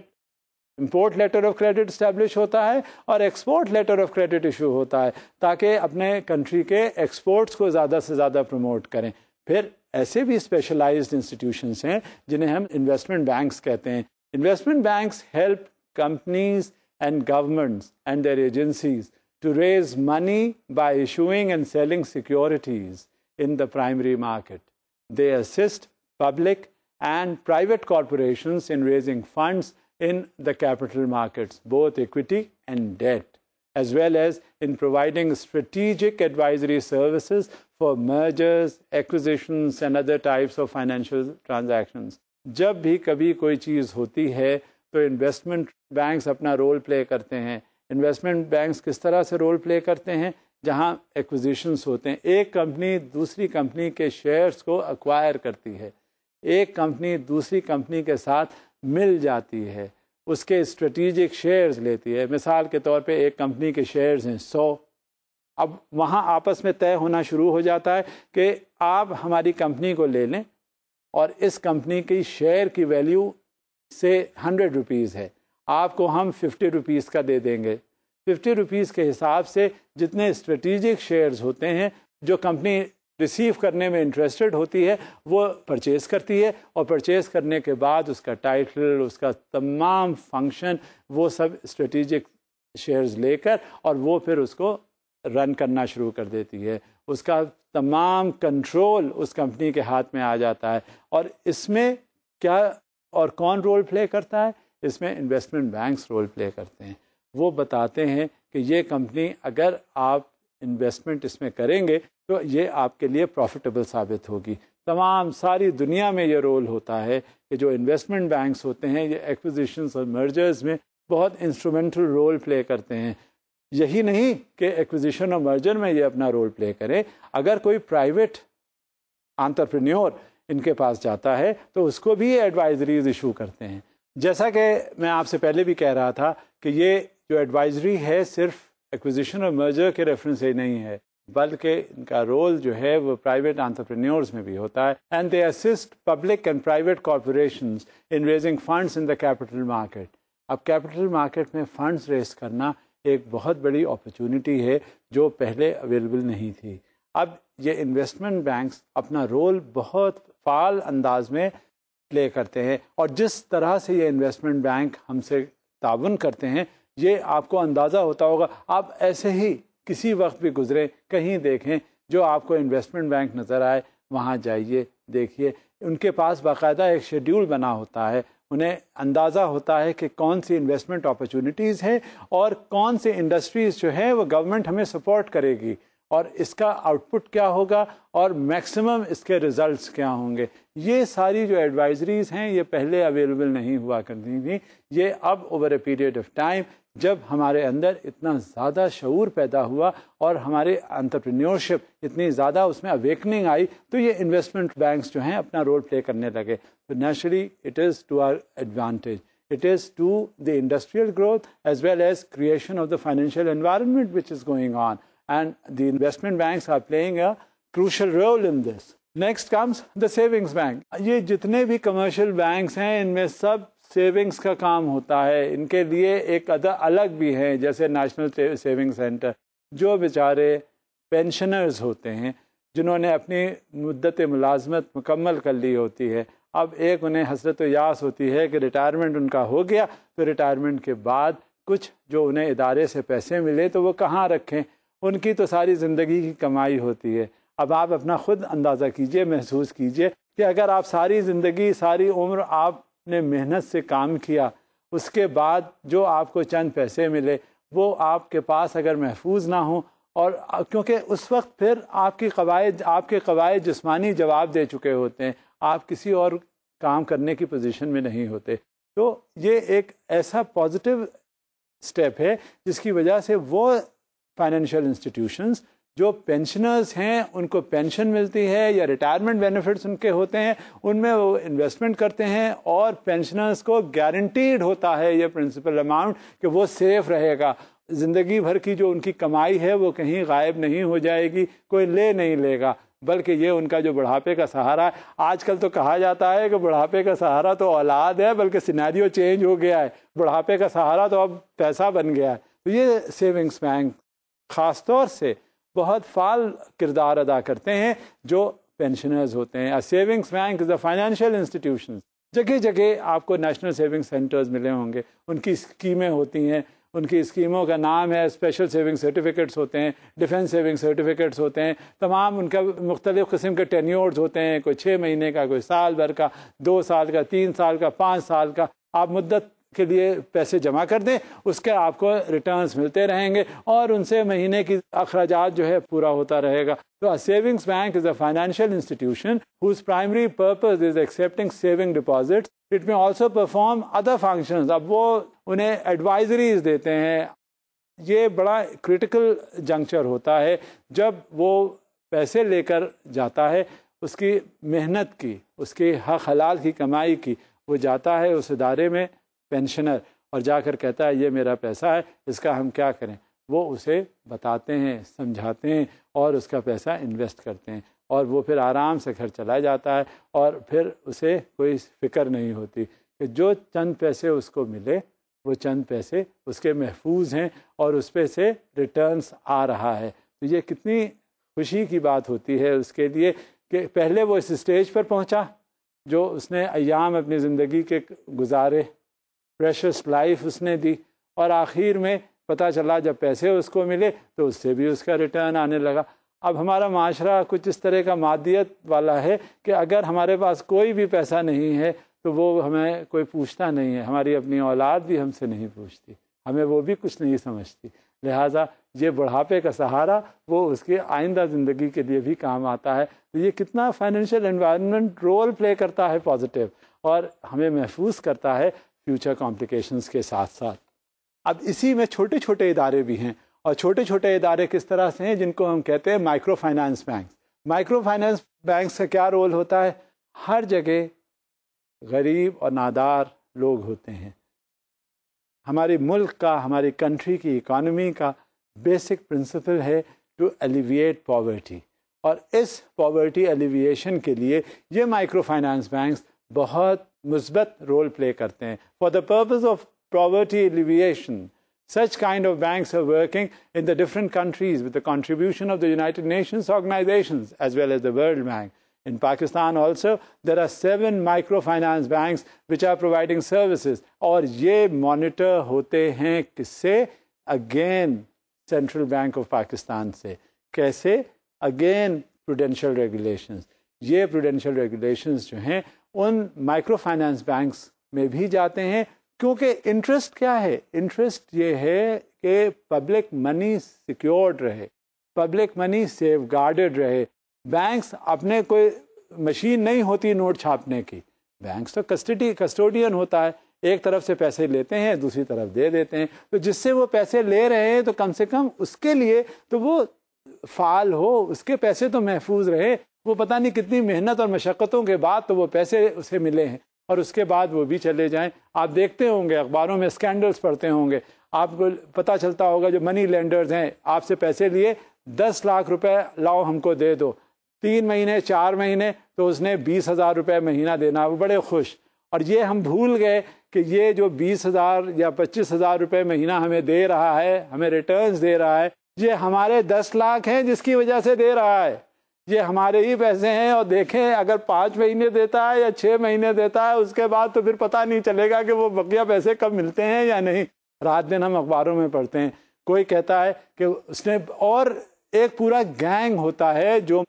import letter of credit establish ہوتا ہے اور export letter of credit issue ہوتا ہے تاکہ اپنے کنٹری کے ایکسپورٹس کو زیادہ سے زیادہ پروموٹ کریں. پھر ایسے بھی اسپیشلائزڈ انسٹیٹیوشنس ہیں جنہیں ہم انویسٹمنٹ بینکس کہتے ہیں. Investment banks help companies and governments and their agencies to raise money by issuing and selling securities in the primary market. They assist public and private corporations in raising funds in the capital markets, both equity and debt, as well as in providing strategic advisory services for mergers, acquisitions, and other types of financial transactions. جب بھی کبھی کوئی چیز ہوتی ہے تو investment banks اپنا role play کرتے ہیں. انویسٹمنٹ بینکس کس طرح سے رول پلے کرتے ہیں؟ جہاں ایکوزیشنس ہوتے ہیں, ایک کمپنی دوسری کمپنی کے شیئرز کو ایکوائر کرتی ہے, ایک کمپنی دوسری کمپنی کے ساتھ مل جاتی ہے, اس کے اسٹریٹجک شیئرز لیتی ہے. مثال کے طور پہ ایک کمپنی کے شیئرز ہیں 100. اب وہاں آپس میں طے ہونا شروع ہو جاتا ہے کہ آپ ہماری کمپنی کو لے لیں اور اس کمپنی کی شیئر کی ویلیو سے 100 روپیز ہے, آپ کو ہم 50 روپیز کا دے دیں گے. 50 روپیز کے حساب سے جتنے اسٹریٹجک شیئرز ہوتے ہیں جو کمپنی ریسیو کرنے میں انٹرسٹڈ ہوتی ہے وہ پرچیز کرتی ہے، اور پرچیز کرنے کے بعد اس کا ٹائٹل، اس کا تمام فنکشن، وہ سب اسٹریٹجک شیئرز لے کر اور وہ پھر اس کو رن کرنا شروع کر دیتی ہے. اس کا تمام کنٹرول اس کمپنی کے ہاتھ میں آ جاتا ہے. اور اس میں کیا اور کون رول پلے کرتا ہے؟ اس میں انویسٹمنٹ بینکس رول پلے کرتے ہیں. وہ بتاتے ہیں کہ یہ کمپنی اگر آپ انویسٹمنٹ اس میں کریں گے تو یہ آپ کے لیے پروفیٹیبل ثابت ہوگی. تمام ساری دنیا میں یہ رول ہوتا ہے کہ جو انویسٹمنٹ بینکس ہوتے ہیں یہ ایکوزیشنز اور مرجرز میں بہت انسٹرومنٹل رول پلے کرتے ہیں. یہی نہیں کہ ایکوزیشن اور مرجر میں یہ اپنا رول پلے کریں، اگر کوئی پرائیویٹ انٹرپرینیور ان کے پاس جاتا ہے تو اس کو بھی یہ ایڈوائزریز ایشو کرتے ہیں. جیسا کہ میں آپ سے پہلے بھی کہہ رہا تھا کہ یہ جو ایڈوائزری ہے صرف ایکوزیشن اور مرجر کے ریفرنس سے نہیں ہے، بلکہ ان کا رول جو ہے وہ پرائیویٹ انٹرپرینیورز میں بھی ہوتا ہے. And they assist public and private corporations in raising funds in the capital market. اب کیپٹل مارکیٹ میں فنڈز ریز کرنا ایک بہت بڑی اپرچونٹی ہے جو پہلے اویلیبل نہیں تھی. اب یہ انویسٹمنٹ بینکس اپنا رول بہت فعال انداز میں پلے کرتے ہیں، اور جس طرح سے یہ انویسٹمنٹ بینک ہم سے تعاون کرتے ہیں یہ آپ کو اندازہ ہوتا ہوگا. آپ ایسے ہی کسی وقت بھی گزرے کہیں دیکھیں جو آپ کو انویسٹمنٹ بینک نظر آئے وہاں جائیے دیکھیے، ان کے پاس باقاعدہ ایک شیڈیول بنا ہوتا ہے. انہیں اندازہ ہوتا ہے کہ کون سی انویسٹمنٹ اپرچونیٹیز ہیں اور کون سی انڈسٹریز جو ہیں وہ گورنمنٹ ہمیں سپورٹ کرے گی، اور اس کا آؤٹ پٹ کیا ہوگا اور میکسیمم اس کے ریزلٹس کیا ہوں گے. یہ ساری جو ایڈوائزریز ہیں یہ پہلے اویلیبل نہیں ہوا کرتی تھیں. یہ اب over a period of time جب ہمارے اندر اتنا زیادہ شعور پیدا ہوا اور ہمارے انٹرپرینیورشپ اتنی زیادہ اس میں اویکننگ آئی تو یہ انویسٹمنٹ بینکس جو ہیں اپنا رول پلے کرنے لگے. تو naturally it is to our advantage. It is to the industrial growth as well as creation of the financial environment which is going on. And the investment banks are playing a crucial role in this. Next comes the savings bank. یہ جتنے بھی commercial banks ہیں ان میں سب savings کا کام ہوتا ہے. ان کے لیے ایک الگ بھی ہیں جیسے نیشنل سیونگ سینٹر. جو بیچارے پینشنرز ہوتے ہیں جنہوں نے اپنی مدت ملازمت مکمل کر لی ہوتی ہے، اب ایک انہیں حسرت و یاس ہوتی ہے کہ ریٹائرمنٹ ان کا ہو گیا تو ریٹائرمنٹ کے بعد کچھ جو انہیں ادارے سے پیسے ملے تو وہ کہاں رکھیں. ان کی تو ساری زندگی کی کمائی ہوتی ہے. اب آپ اپنا خود اندازہ کیجئے، محسوس کیجئے کہ اگر آپ ساری زندگی ساری عمر آپ نے محنت سے کام کیا، اس کے بعد جو آپ کو چند پیسے ملے وہ آپ کے پاس اگر محفوظ نہ ہوں، اور کیونکہ اس وقت پھر آپ کے قواعد جسمانی جواب دے چکے ہوتے ہیں، آپ کسی اور کام کرنے کی پوزیشن میں نہیں ہوتے. تو یہ ایک ایسا پازیٹیو سٹیپ ہے جس کی وجہ سے وہ فائنینشیل انسٹیٹیوشنز جو پینشنرز ہیں ان کو پینشن ملتی ہے یا ریٹائرمنٹ بینیفٹس ان کے ہوتے ہیں، ان میں وہ انویسٹمنٹ کرتے ہیں، اور پینشنرز کو گارنٹیڈ ہوتا ہے یہ پرنسپل اماؤنٹ کہ وہ سیف رہے گا. زندگی بھر کی جو ان کی کمائی ہے وہ کہیں غائب نہیں ہو جائے گی، کوئی نہیں لے گا، بلکہ یہ ان کا جو بڑھاپے کا سہارا ہے. آج کل تو کہا جاتا ہے کہ بڑھاپے کا سہارا تو اولاد ہے، بلکہ سینیریو چینج ہو گیا ہے، بڑھاپے کا سہارا تو اب پیسہ بن گیا ہے. تو یہ سیونگز بینک خاص طور سے بہت فعال کردار ادا کرتے ہیں جو پینشنرز ہوتے ہیں. Savings bank is a financial institution. جگہ جگہ آپ کو نیشنل سیونگ سینٹرز ملے ہوں گے، ان کی اسکیمیں ہوتی ہیں، ان کی اسکیموں کا نام ہے اسپیشل سیونگ سرٹیفکیٹس ہوتے ہیں، ڈیفینس سیونگ سرٹیفکیٹس ہوتے ہیں. تمام ان کا مختلف قسم کے ٹینیورز ہوتے ہیں، کوئی 6 مہینے کا، کوئی سال بھر کا، 2 سال کا، 3 سال کا، 5 سال کا. آپ مدت کے لیے پیسے جمع کر دیں، اس کے آپ کو ریٹرنز ملتے رہیں گے اور ان سے مہینے کی اخراجات جو ہے پورا ہوتا رہے گا. تو savings bank is a financial institution whose primary purpose is accepting saving deposits. It may also perform other functions. اب وہ انہیں ایڈوائزریز دیتے ہیں. یہ بڑا کریٹیکل جنکچر ہوتا ہے جب وہ پیسے لے کر جاتا ہے، اس کی محنت کی، اس کی حق حلال کی کمائی کی، وہ جاتا ہے اس ادارے میں پینشنر اور جا کر کہتا ہے یہ میرا پیسہ ہے، اس کا ہم کیا کریں. وہ اسے بتاتے ہیں، سمجھاتے ہیں اور اس کا پیسہ انویسٹ کرتے ہیں، اور وہ پھر آرام سے گھر چلا جاتا ہے، اور پھر اسے کوئی فکر نہیں ہوتی کہ جو چند پیسے اس کو ملے وہ چند پیسے اس کے محفوظ ہیں اور اس پہ سے ریٹرنز آ رہا ہے. تو یہ کتنی خوشی کی بات ہوتی ہے اس کے لیے کہ پہلے وہ اس اسٹیج پر پہنچا جو اس نے ایام اپنی زندگی کے گزارے، پریشس لائف اس نے دی، اور آخر میں پتہ چلا جب پیسے اس کو ملے تو اس سے بھی اس کا ریٹرن آنے لگا. اب ہمارا معاشرہ کچھ اس طرح کا مادیت والا ہے کہ اگر ہمارے پاس کوئی بھی پیسہ نہیں ہے تو وہ ہمیں کوئی پوچھتا نہیں ہے، ہماری اپنی اولاد بھی ہم سے نہیں پوچھتی، ہمیں وہ بھی کچھ نہیں سمجھتی. لہٰذا یہ بڑھاپے کا سہارا وہ اس کے آئندہ زندگی کے لیے بھی کام آتا ہے. تو یہ کتنا فائنینشیل انوائرمنٹ رول پلے کرتا ہے پازیٹیو، اور ہمیں محفوظ کرتا ہے فیوچر کمپلیکیشنز کے ساتھ ساتھ. اب اسی میں چھوٹے چھوٹے ادارے بھی ہیں، اور چھوٹے چھوٹے ادارے کس طرح سے ہیں جن کو ہم کہتے ہیں micro finance bank. Micro finance banks کا کیا رول ہوتا ہے؟ ہر جگہ غریب اور نادار لوگ ہوتے ہیں. ہمارے ملک کا، ہماری کنٹری کی اکانومی کا بیسک پرنسپل ہے ٹو ایلیویٹ پاورٹی، اور اس پاورٹی ایلیویشن کے لیے یہ مائکرو فائنانس بینکس بہت مثبت رول پلے کرتے ہیں. For the purpose of poverty alleviation, such kind of banks are working in the different countries with the contribution of the United Nations organizations as well as the World Bank. In Pakistan also, there are 7 microfinance banks which are providing services. اور یہ monitor ہوتے ہیں کس سے؟ Again, Central Bank of Pakistan سے. کیسے؟ Again, prudential regulations. یہ prudential regulations جو ہیں ان مائکرو فائنانس بینکس میں بھی جاتے ہیں، کیونکہ انٹرسٹ کیا ہے؟ انٹرسٹ یہ ہے کہ پبلک منی سیکیورڈ رہے، پبلک منی سیف گارڈڈ رہے. بینکس اپنے کوئی مشین نہیں ہوتی نوٹ چھاپنے کی، بینکس تو کسٹوڈین ہوتا ہے، ایک طرف سے پیسے لیتے ہیں دوسری طرف دے دیتے ہیں. تو جس سے وہ پیسے لے رہے ہیں تو کم سے کم اس کے لیے تو وہ فعال ہو، اس کے پیسے تو محفوظ رہے. وہ پتہ نہیں کتنی محنت اور مشقتوں کے بعد تو وہ پیسے اسے ملے ہیں، اور اس کے بعد وہ بھی چلے جائیں. آپ دیکھتے ہوں گے اخباروں میں اسکینڈلس پڑھتے ہوں گے، آپ کو پتہ چلتا ہوگا جو منی لینڈرز ہیں آپ سے پیسے لیے 10 لاکھ روپے لاؤ ہم کو دے دو، 3 مہینے 4 مہینے تو اس نے 20,000 روپے مہینہ دینا، وہ بڑے خوش. اور یہ ہم بھول گئے کہ یہ جو 20,000 یا 25,000 روپے مہینہ ہمیں دے رہا ہے، ہمیں ریٹرنز دے رہا ہے، یہ ہمارے 10 لاکھ ہیں جس کی وجہ سے دے رہا ہے. یہ ہمارے ہی پیسے ہیں. اور دیکھیں اگر 5 مہینے دیتا ہے یا 6 مہینے دیتا ہے، اس کے بعد تو پھر پتہ نہیں چلے گا کہ وہ بقیہ پیسے کب ملتے ہیں یا نہیں. رات دن ہم اخباروں میں پڑھتے ہیں، کوئی کہتا ہے کہ اس نے، اور ایک پورا گینگ ہوتا ہے جو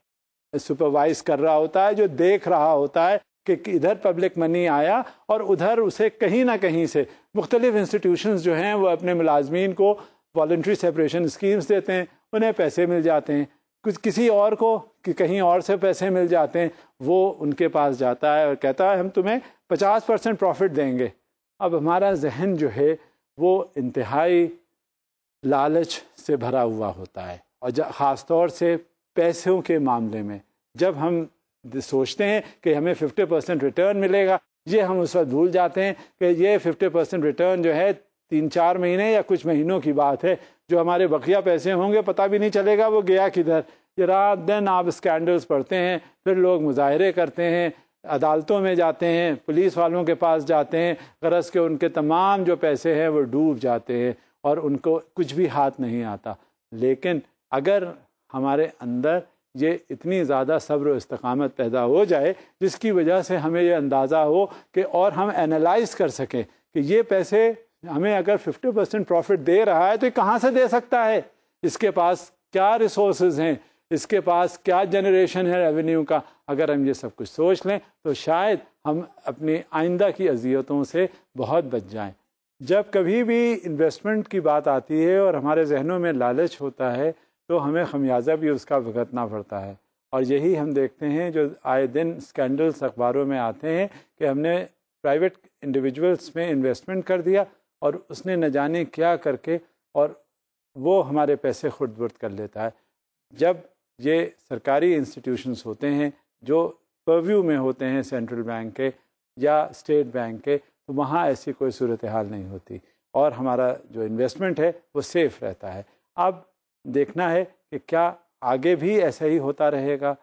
سپروائز کر رہا ہوتا ہے، جو دیکھ رہا ہوتا ہے کہ ادھر پبلک منی آیا اور ادھر اسے کہیں نہ کہیں سے مختلف انسٹیٹیوشنز جو ہیں وہ اپنے ملازمین کو والنٹری سیپریشن اسکیمز دیتے ہیں، انہیں پیسے مل جاتے ہیں. کچھ کسی اور کو کہ کہیں اور سے پیسے مل جاتے ہیں، وہ ان کے پاس جاتا ہے اور کہتا ہے ہم تمہیں 50% پروفٹ دیں گے. اب ہمارا ذہن جو ہے وہ انتہائی لالچ سے بھرا ہوا ہوتا ہے، اور خاص طور سے پیسوں کے معاملے میں جب ہم سوچتے ہیں کہ ہمیں 50% ریٹرن ملے گا، یہ ہم اس وقت بھول جاتے ہیں کہ یہ 50% ریٹرن جو ہے 3-4 مہینے یا کچھ مہینوں کی بات ہے. جو ہمارے بقیہ پیسے ہوں گے پتہ بھی نہیں چلے گا وہ گیا کدھر. یہ رات دن آپ اسکینڈلز پڑھتے ہیں، پھر لوگ مظاہرے کرتے ہیں، عدالتوں میں جاتے ہیں، پولیس والوں کے پاس جاتے ہیں، غرض کہ ان کے تمام جو پیسے ہیں وہ ڈوب جاتے ہیں اور ان کو کچھ بھی ہاتھ نہیں آتا. لیکن اگر ہمارے اندر یہ اتنی زیادہ صبر و استقامت پیدا ہو جائے جس کی وجہ سے ہمیں یہ اندازہ ہو کہ، اور ہم اینالائز کر سکیں کہ یہ پیسے ہمیں اگر 50% پروفٹ دے رہا ہے تو یہ کہاں سے دے سکتا ہے، اس کے پاس کیا ریسورسز ہیں، اس کے پاس کیا جنریشن ہے ریونیو کا. اگر ہم یہ سب کچھ سوچ لیں تو شاید ہم اپنی آئندہ کی اذیتوں سے بہت بچ جائیں. جب کبھی بھی انویسٹمنٹ کی بات آتی ہے اور ہمارے ذہنوں میں لالچ ہوتا ہے تو ہمیں خمیازہ بھی اس کا بھگتنا پڑتا ہے. اور یہی ہم دیکھتے ہیں جو آئے دن اسکینڈلس اخباروں میں آتے ہیں کہ ہم نے پرائیویٹ انڈیویجولس میں انویسٹمنٹ کر دیا اور اس نے نہ جانے کیا کر کے، اور وہ ہمارے پیسے خود برد کر لیتا ہے. جب یہ سرکاری انسٹیٹیوشنز ہوتے ہیں جو پرویو میں ہوتے ہیں سینٹرل بینک کے یا اسٹیٹ بینک کے، تو وہاں ایسی کوئی صورتحال نہیں ہوتی اور ہمارا جو انویسٹمنٹ ہے وہ سیف رہتا ہے. اب دیکھنا ہے کہ کیا آگے بھی ایسا ہی ہوتا رہے گا.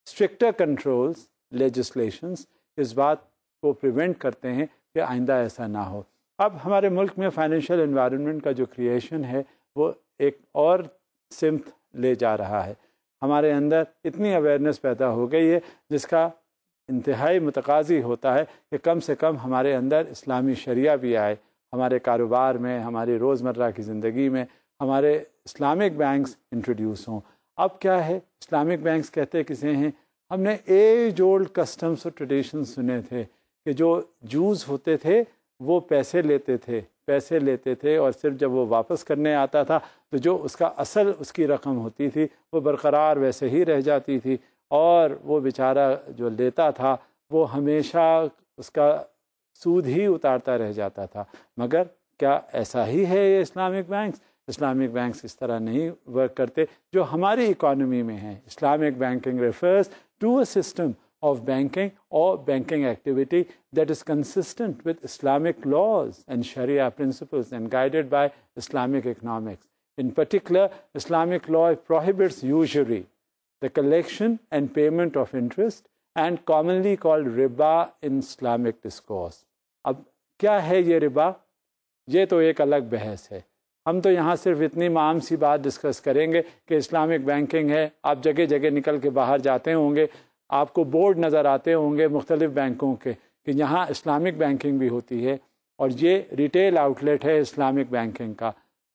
اسٹرکٹر کنٹرولز، لیجسلیشنز اس بات کو پریونٹ کرتے ہیں کہ آئندہ ایسا نہ ہو. اب ہمارے ملک میں فائنینشیل انوائرمنٹ کا جو کریشن ہے وہ ایک اور سمت لے جا رہا ہے. ہمارے اندر اتنی اویئرنیس پیدا ہو گئی ہے جس کا انتہائی متقاضی ہوتا ہے کہ کم سے کم ہمارے اندر اسلامی شریعہ بھی آئے، ہمارے کاروبار میں، ہماری روزمرہ کی زندگی میں ہمارے اسلامک بینکس انٹروڈیوس ہوں. اب کیا ہے، اسلامک بینکس کہتے کسے ہیں؟ ہم نے ایج اولڈ کسٹمس اور ٹریڈیشن سنے تھے کہ جو جوز ہوتے تھے وہ پیسے لیتے تھے اور صرف جب وہ واپس کرنے آتا تھا تو جو اس کا اصل اس کی رقم ہوتی تھی وہ برقرار ویسے ہی رہ جاتی تھی، اور وہ بیچارہ جو لیتا تھا وہ ہمیشہ اس کا سود ہی اتارتا رہ جاتا تھا. مگر کیا ایسا ہی ہے یہ اسلامک بینکس؟ اسلامک بینکس اس طرح نہیں ورک کرتے جو ہماری اکانومی میں ہیں. Islamic banking refers to a system of banking or banking activity that is consistent with Islamic laws and Sharia principles and guided by Islamic economics. In particular, Islamic law prohibits usury, the collection and payment of interest, and commonly called riba in Islamic discourse. اب کیا ہے یہ ربا؟ یہ تو ایک الگ بحث ہے. ہم تو یہاں صرف اتنی عام سی بات ڈسکس کریں گے کہ اسلامک بینکنگ ہے. آپ جگہ جگہ نکل کے باہر جاتے ہوں گے، آپ کو بورڈ نظر آتے ہوں گے مختلف بینکوں کے کہ یہاں اسلامک بینکنگ بھی ہوتی ہے، اور یہ ریٹیل آؤٹ لیٹ ہے اسلامک بینکنگ کا.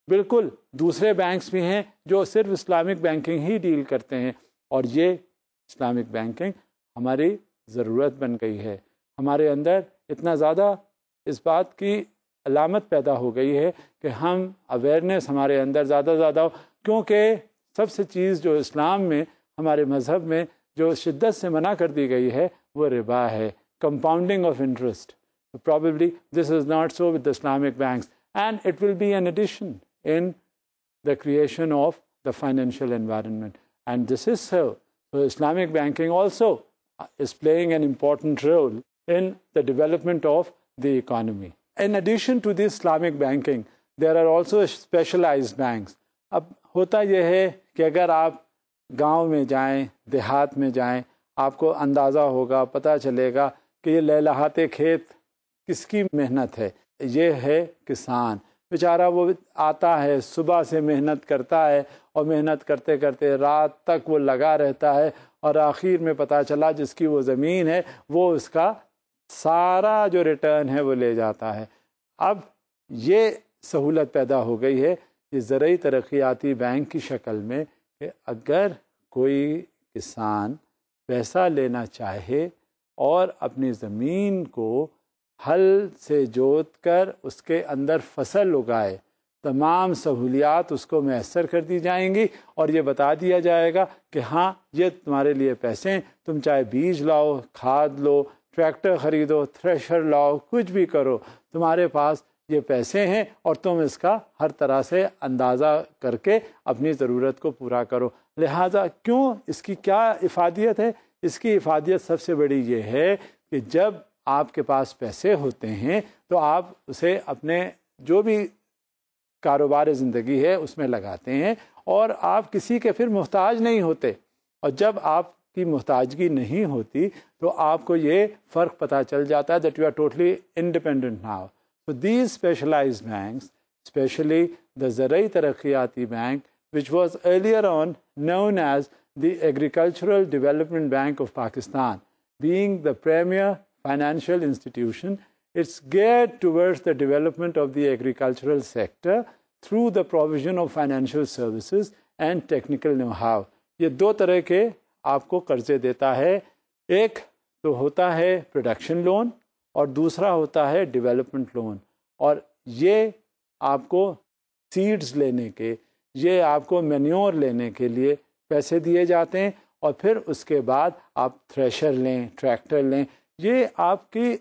بالکل دوسرے بینکس بھی ہیں جو صرف اسلامک بینکنگ ہی ڈیل کرتے ہیں، اور یہ اسلامک بینکنگ ہماری ضرورت بن گئی ہے. ہمارے اندر اتنا زیادہ اس بات کی علامت پیدا ہو گئی ہے کہ ہم اویئرنیس ہمارے اندر زیادہ زیادہ ہو، کیونکہ سب سے چیز جو اسلام میں ہمارے مذہب میں جو شدت سے منع کر دی گئی ہے وہ ربا ہے، compounding of interest. So probably this is not so with the Islamic banks, and it will be an addition in the creation of the financial environment. And this is so. So Islamic banking also is playing an important role in the development of the economy. In addition to this Islamic banking, there are also specialized banks. اب ہوتا یہ ہے کہ اگر آپ گاؤں میں جائیں، دیہات میں جائیں، آپ کو اندازہ ہوگا، پتہ چلے گا کہ یہ لہلہاتے کھیت کس کی محنت ہے. یہ ہے کسان. بیچارہ وہ آتا ہے، صبح سے محنت کرتا ہے، اور محنت کرتے کرتے رات تک وہ لگا رہتا ہے، اور آخر میں پتہ چلا جس کی وہ زمین ہے وہ اس کا سارا جو ریٹرن ہے وہ لے جاتا ہے. اب یہ سہولت پیدا ہو گئی ہے یہ زرعی ترقیاتی بینک کی شکل میں کہ اگر کوئی کسان پیسہ لینا چاہے اور اپنی زمین کو ہل سے جوت کر اس کے اندر فصل اگائے، تمام سہولیات اس کو میسر کر دی جائیں گی، اور یہ بتا دیا جائے گا کہ ہاں یہ تمہارے لیے پیسے ہیں، تم چاہے بیج لاؤ، کھاد لو، ٹریکٹر خریدو، تھریشر لاؤ، کچھ بھی کرو، تمہارے پاس یہ پیسے ہیں اور تم اس کا ہر طرح سے اندازہ کر کے اپنی ضرورت کو پورا کرو. لہٰذا کیوں اس کی کیا افادیت ہے؟ اس کی افادیت سب سے بڑی یہ ہے کہ جب آپ کے پاس پیسے ہوتے ہیں تو آپ اسے اپنے جو بھی کاروبار زندگی ہے اس میں لگاتے ہیں، اور آپ کسی کے پھر محتاج نہیں ہوتے. اور جب آپ کی محتاجگی نہیں ہوتی تو آپ کو یہ فرق پتہ چل جاتا ہے that you are totally independent now. So these specialized banks, especially the Zarai Taraqqiyati Bank, which was earlier on known as the Agricultural Development Bank of Pakistan, being the premier financial institution, it's geared towards the development of the agricultural sector through the provision of financial services and technical know-how. یہ دو طرح کے آپ کو قرضے دیتا ہے. ایک تو ہوتا ہے پروڈکشن لون اور دوسرا ہوتا ہے ڈیولپمنٹ لون. اور یہ آپ کو سیڈز لینے کے، یہ آپ کو مینیور لینے کے لیے پیسے دیے جاتے ہیں، اور پھر اس کے بعد آپ تھریشر لیں، ٹریکٹر لیں. یہ آپ کی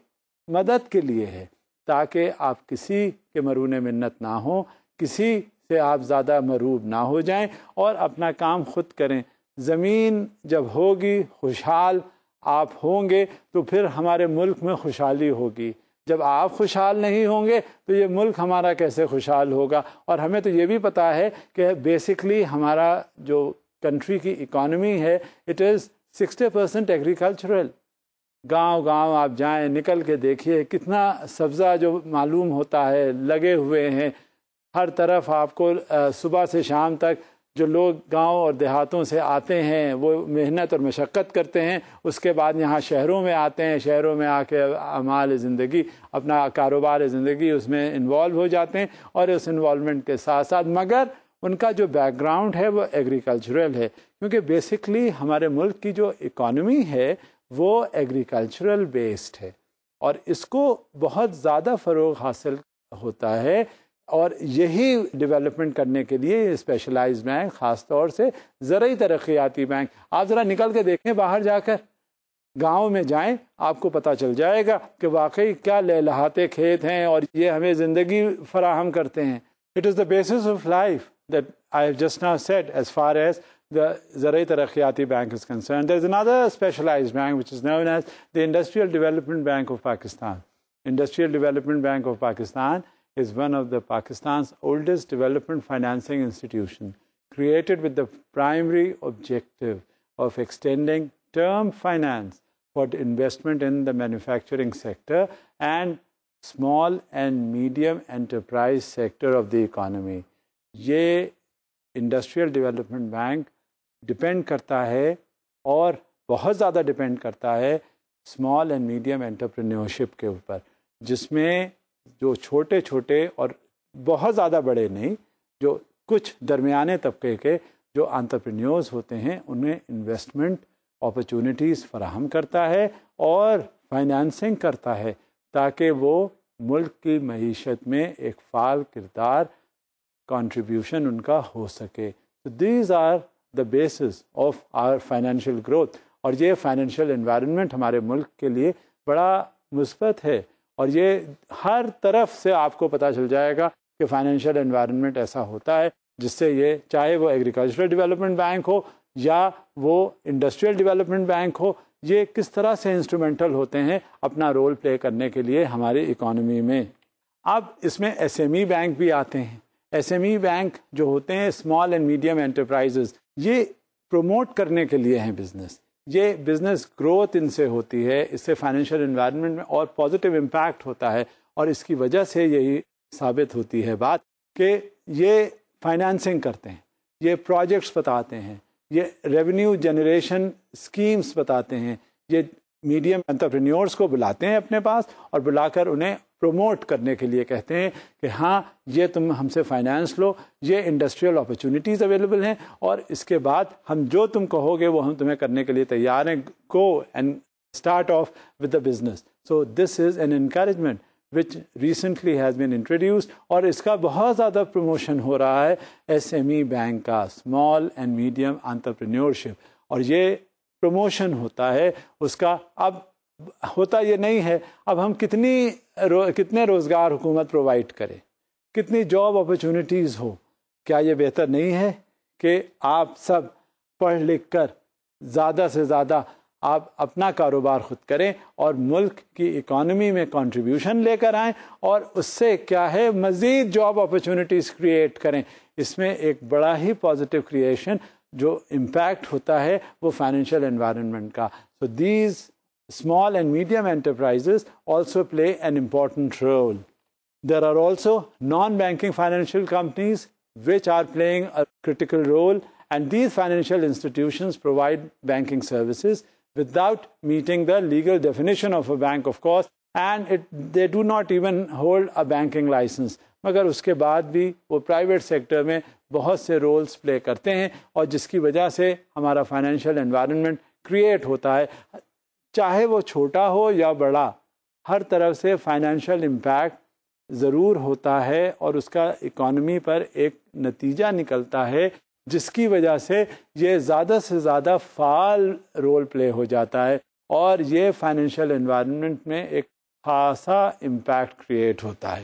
مدد کے لیے ہے تاکہ آپ کسی کے مرہون منت نہ ہوں، کسی سے آپ زیادہ مروب نہ ہو جائیں اور اپنا کام خود کریں. زمین جب ہوگی، خوشحال آپ ہوں گے تو پھر ہمارے ملک میں خوشحالی ہوگی. جب آپ خوشحال نہیں ہوں گے تو یہ ملک ہمارا کیسے خوشحال ہوگا؟ اور ہمیں تو یہ بھی پتہ ہے کہ بیسکلی ہمارا جو کنٹری کی اکانومی ہے اٹ از 60% ایگریکلچرل. گاؤں گاؤں آپ جائیں, نکل کے دیکھیے کتنا سبزہ جو معلوم ہوتا ہے لگے ہوئے ہیں ہر طرف آپ کو. صبح سے شام تک جو لوگ گاؤں اور دیہاتوں سے آتے ہیں وہ محنت اور مشقت کرتے ہیں, اس کے بعد یہاں شہروں میں آتے ہیں, شہروں میں آ کے اعمال زندگی, اپنا کاروبار زندگی اس میں انوالو ہو جاتے ہیں, اور اس انوالومنٹ کے ساتھ ساتھ مگر ان کا جو بیک گراؤنڈ ہے وہ ایگریکلچرل ہے, کیونکہ بیسکلی ہمارے ملک کی جو اکانومی ہے وہ ایگریکلچرل بیسڈ ہے, اور اس کو بہت زیادہ فروغ حاصل ہوتا ہے. اور یہی ڈیولپمنٹ کرنے کے لیے اسپیشلائز بینک, خاص طور سے زرعی ترقیاتی بینک, آپ ذرا نکل کے دیکھیں باہر جا کر, گاؤں میں جائیں, آپ کو پتہ چل جائے گا کہ واقعی کیا لہلہاتے کھیت ہیں اور یہ ہمیں زندگی فراہم کرتے ہیں. It is the basis of life that I have just now said as far as the Zarai Taraqqiyati Bank is concerned. There is another specialized bank which is known as the Industrial Development Bank of Pakistan. Industrial Development Bank of Pakistan is one of the Pakistan's oldest development financing institutions, created with the primary objective of extending term finance for investment in the manufacturing sector and small and medium enterprise sector of the economy. یہ industrial development bank depend کرتا ہے اور بہت زیادہ depend کرتا ہے small and medium entrepreneurship کے اوپر, جس میں جو چھوٹے چھوٹے اور بہت زیادہ بڑے نہیں, جو کچھ درمیانے طبقے کے جو انٹرپرینیورز ہوتے ہیں انہیں انویسٹمنٹ اپرچونیٹیز فراہم کرتا ہے اور فائنانسنگ کرتا ہے تاکہ وہ ملک کی معیشت میں ایک فعال کردار کنٹریبیوشن ان کا ہو سکے. These are the bases of our financial growth, اور یہ فائنینشیل انوائرمنٹ ہمارے ملک کے لیے بڑا مثبت ہے, اور یہ ہر طرف سے آپ کو پتہ چل جائے گا کہ فائنینشیل انوائرمنٹ ایسا ہوتا ہے جس سے یہ چاہے وہ ایگریکلچرل ڈیولپمنٹ بینک ہو یا وہ انڈسٹریل ڈیولپمنٹ بینک ہو, یہ کس طرح سے انسٹرومنٹل ہوتے ہیں اپنا رول پلے کرنے کے لیے ہماری اکانومی میں. اب اس میں ایس ایم ای بینک بھی آتے ہیں. ایس ایم ای بینک جو ہوتے ہیں اسمال اینڈ میڈیم انٹرپرائزز, یہ پروموٹ کرنے کے لیے ہیں بزنس, یہ بزنس گروتھ ان سے ہوتی ہے, اس سے فائنینشیل انوائرمنٹ میں اور پازیٹیو امپیکٹ ہوتا ہے, اور اس کی وجہ سے یہی ثابت ہوتی ہے بات کہ یہ فائنانسنگ کرتے ہیں, یہ پروجیکٹس بتاتے ہیں, یہ ریونیو جنریشن اسکیمز بتاتے ہیں, یہ میڈیم انٹرپرینیورس کو بلاتے ہیں اپنے پاس اور بلا کر انہیں پروموٹ کرنے کے لیے کہتے ہیں کہ ہاں یہ تم ہم سے فائنانس لو, یہ انڈسٹریل اپرچونیٹیز اویلیبل ہیں, اور اس کے بعد ہم جو تم کہو گے وہ ہم تمہیں کرنے کے لیے تیار ہیں. Go and start of with the business. So this is an encouragement which recently has been introduced, اور اس کا بہت زیادہ پروموشن ہو رہا ہے ایس ایم ای بینک کا, اسمال اینڈ میڈیم انٹرپرینیورشپ, اور یہ پروموشن ہوتا ہے اس کا. اب ہوتا یہ نہیں ہے اب ہم کتنے روزگار حکومت پرووائڈ کرے, کتنی جاب اپرچونیٹیز ہو, کیا یہ بہتر نہیں ہے کہ آپ سب پڑھ لکھ کر زیادہ سے زیادہ آپ اپنا کاروبار خود کریں اور ملک کی اکانومی میں کنٹریبیوشن لے کر آئیں, اور اس سے کیا ہے مزید جاب اپرچونیٹیز کریٹ کریں. اس میں ایک بڑا ہی پازیٹیو کریشن جو امپیکٹ ہوتا ہے وہ فائنینشیل انوائرمنٹ کا. So these small and medium enterprises also play an important role. There are also non-banking financial companies which are playing a critical role, and these financial institutions provide banking services without meeting the legal definition of a bank, of course, and they do not even hold a banking license. مگر اس کے بعد بھی وہ private sector میں بہت سے rules پلے کرتے ہیں, اور جس کی وجہ سے ہمارا فائنینشیل انوائرمنٹ کریٹ ہوتا ہے, چاہے وہ چھوٹا ہو یا بڑا, ہر طرف سے فائنینشیل امپیکٹ ضرور ہوتا ہے, اور اس کا اکانومی پر ایک نتیجہ نکلتا ہے جس کی وجہ سے یہ زیادہ سے زیادہ فعال رول پلے ہو جاتا ہے, اور یہ فائنینشیل انوائرمنٹ میں ایک خاصا امپیکٹ کریٹ ہوتا ہے.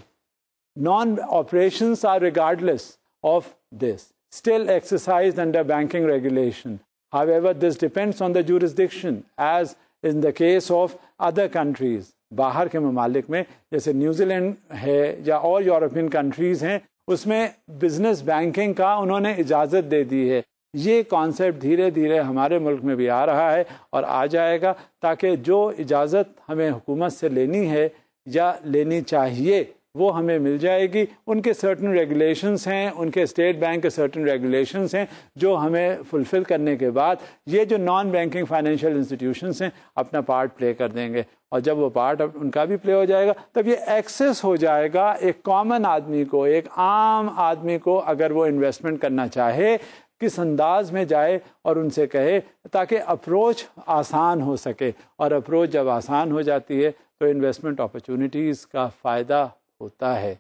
Non operations are regardless of this still exercised under banking regulation. However, this depends on the jurisdiction, as in the case of other countries. باہر کے ممالک میں جیسے نیوزی لینڈ ہے یا اور یورپین کنٹریز ہیں, اس میں بزنس بینکنگ کا انہوں نے اجازت دے دی ہے, یہ کانسیپٹ دھیرے دھیرے ہمارے ملک میں بھی آ رہا ہے اور آ جائے گا، تاکہ جو اجازت ہمیں حکومت سے لینی ہے یا لینی چاہیے وہ ہمیں مل جائے گی۔ ان کے سرٹن ریگولیشنز ہیں، ان کے اسٹیٹ بینک کے سرٹن ریگولیشنز ہیں جو ہمیں فلفل کرنے کے بعد یہ جو نان بینکنگ فائنینشیل انسٹیٹیوشنز ہیں اپنا پارٹ پلے کر دیں گے، اور جب وہ پارٹ ان کا بھی پلے ہو جائے گا تب یہ ایکسیس ہو جائے گا ایک کامن آدمی کو، ایک عام آدمی کو، اگر وہ انویسٹمنٹ کرنا چاہے کس انداز میں جائے اور ان سے کہے، تاکہ اپروچ آسان ہو سکے، اور اپروچ جب آسان ہو جاتی ہے تو انویسٹمنٹ اپرچونیٹیز کا فائدہ ہوتا ہے۔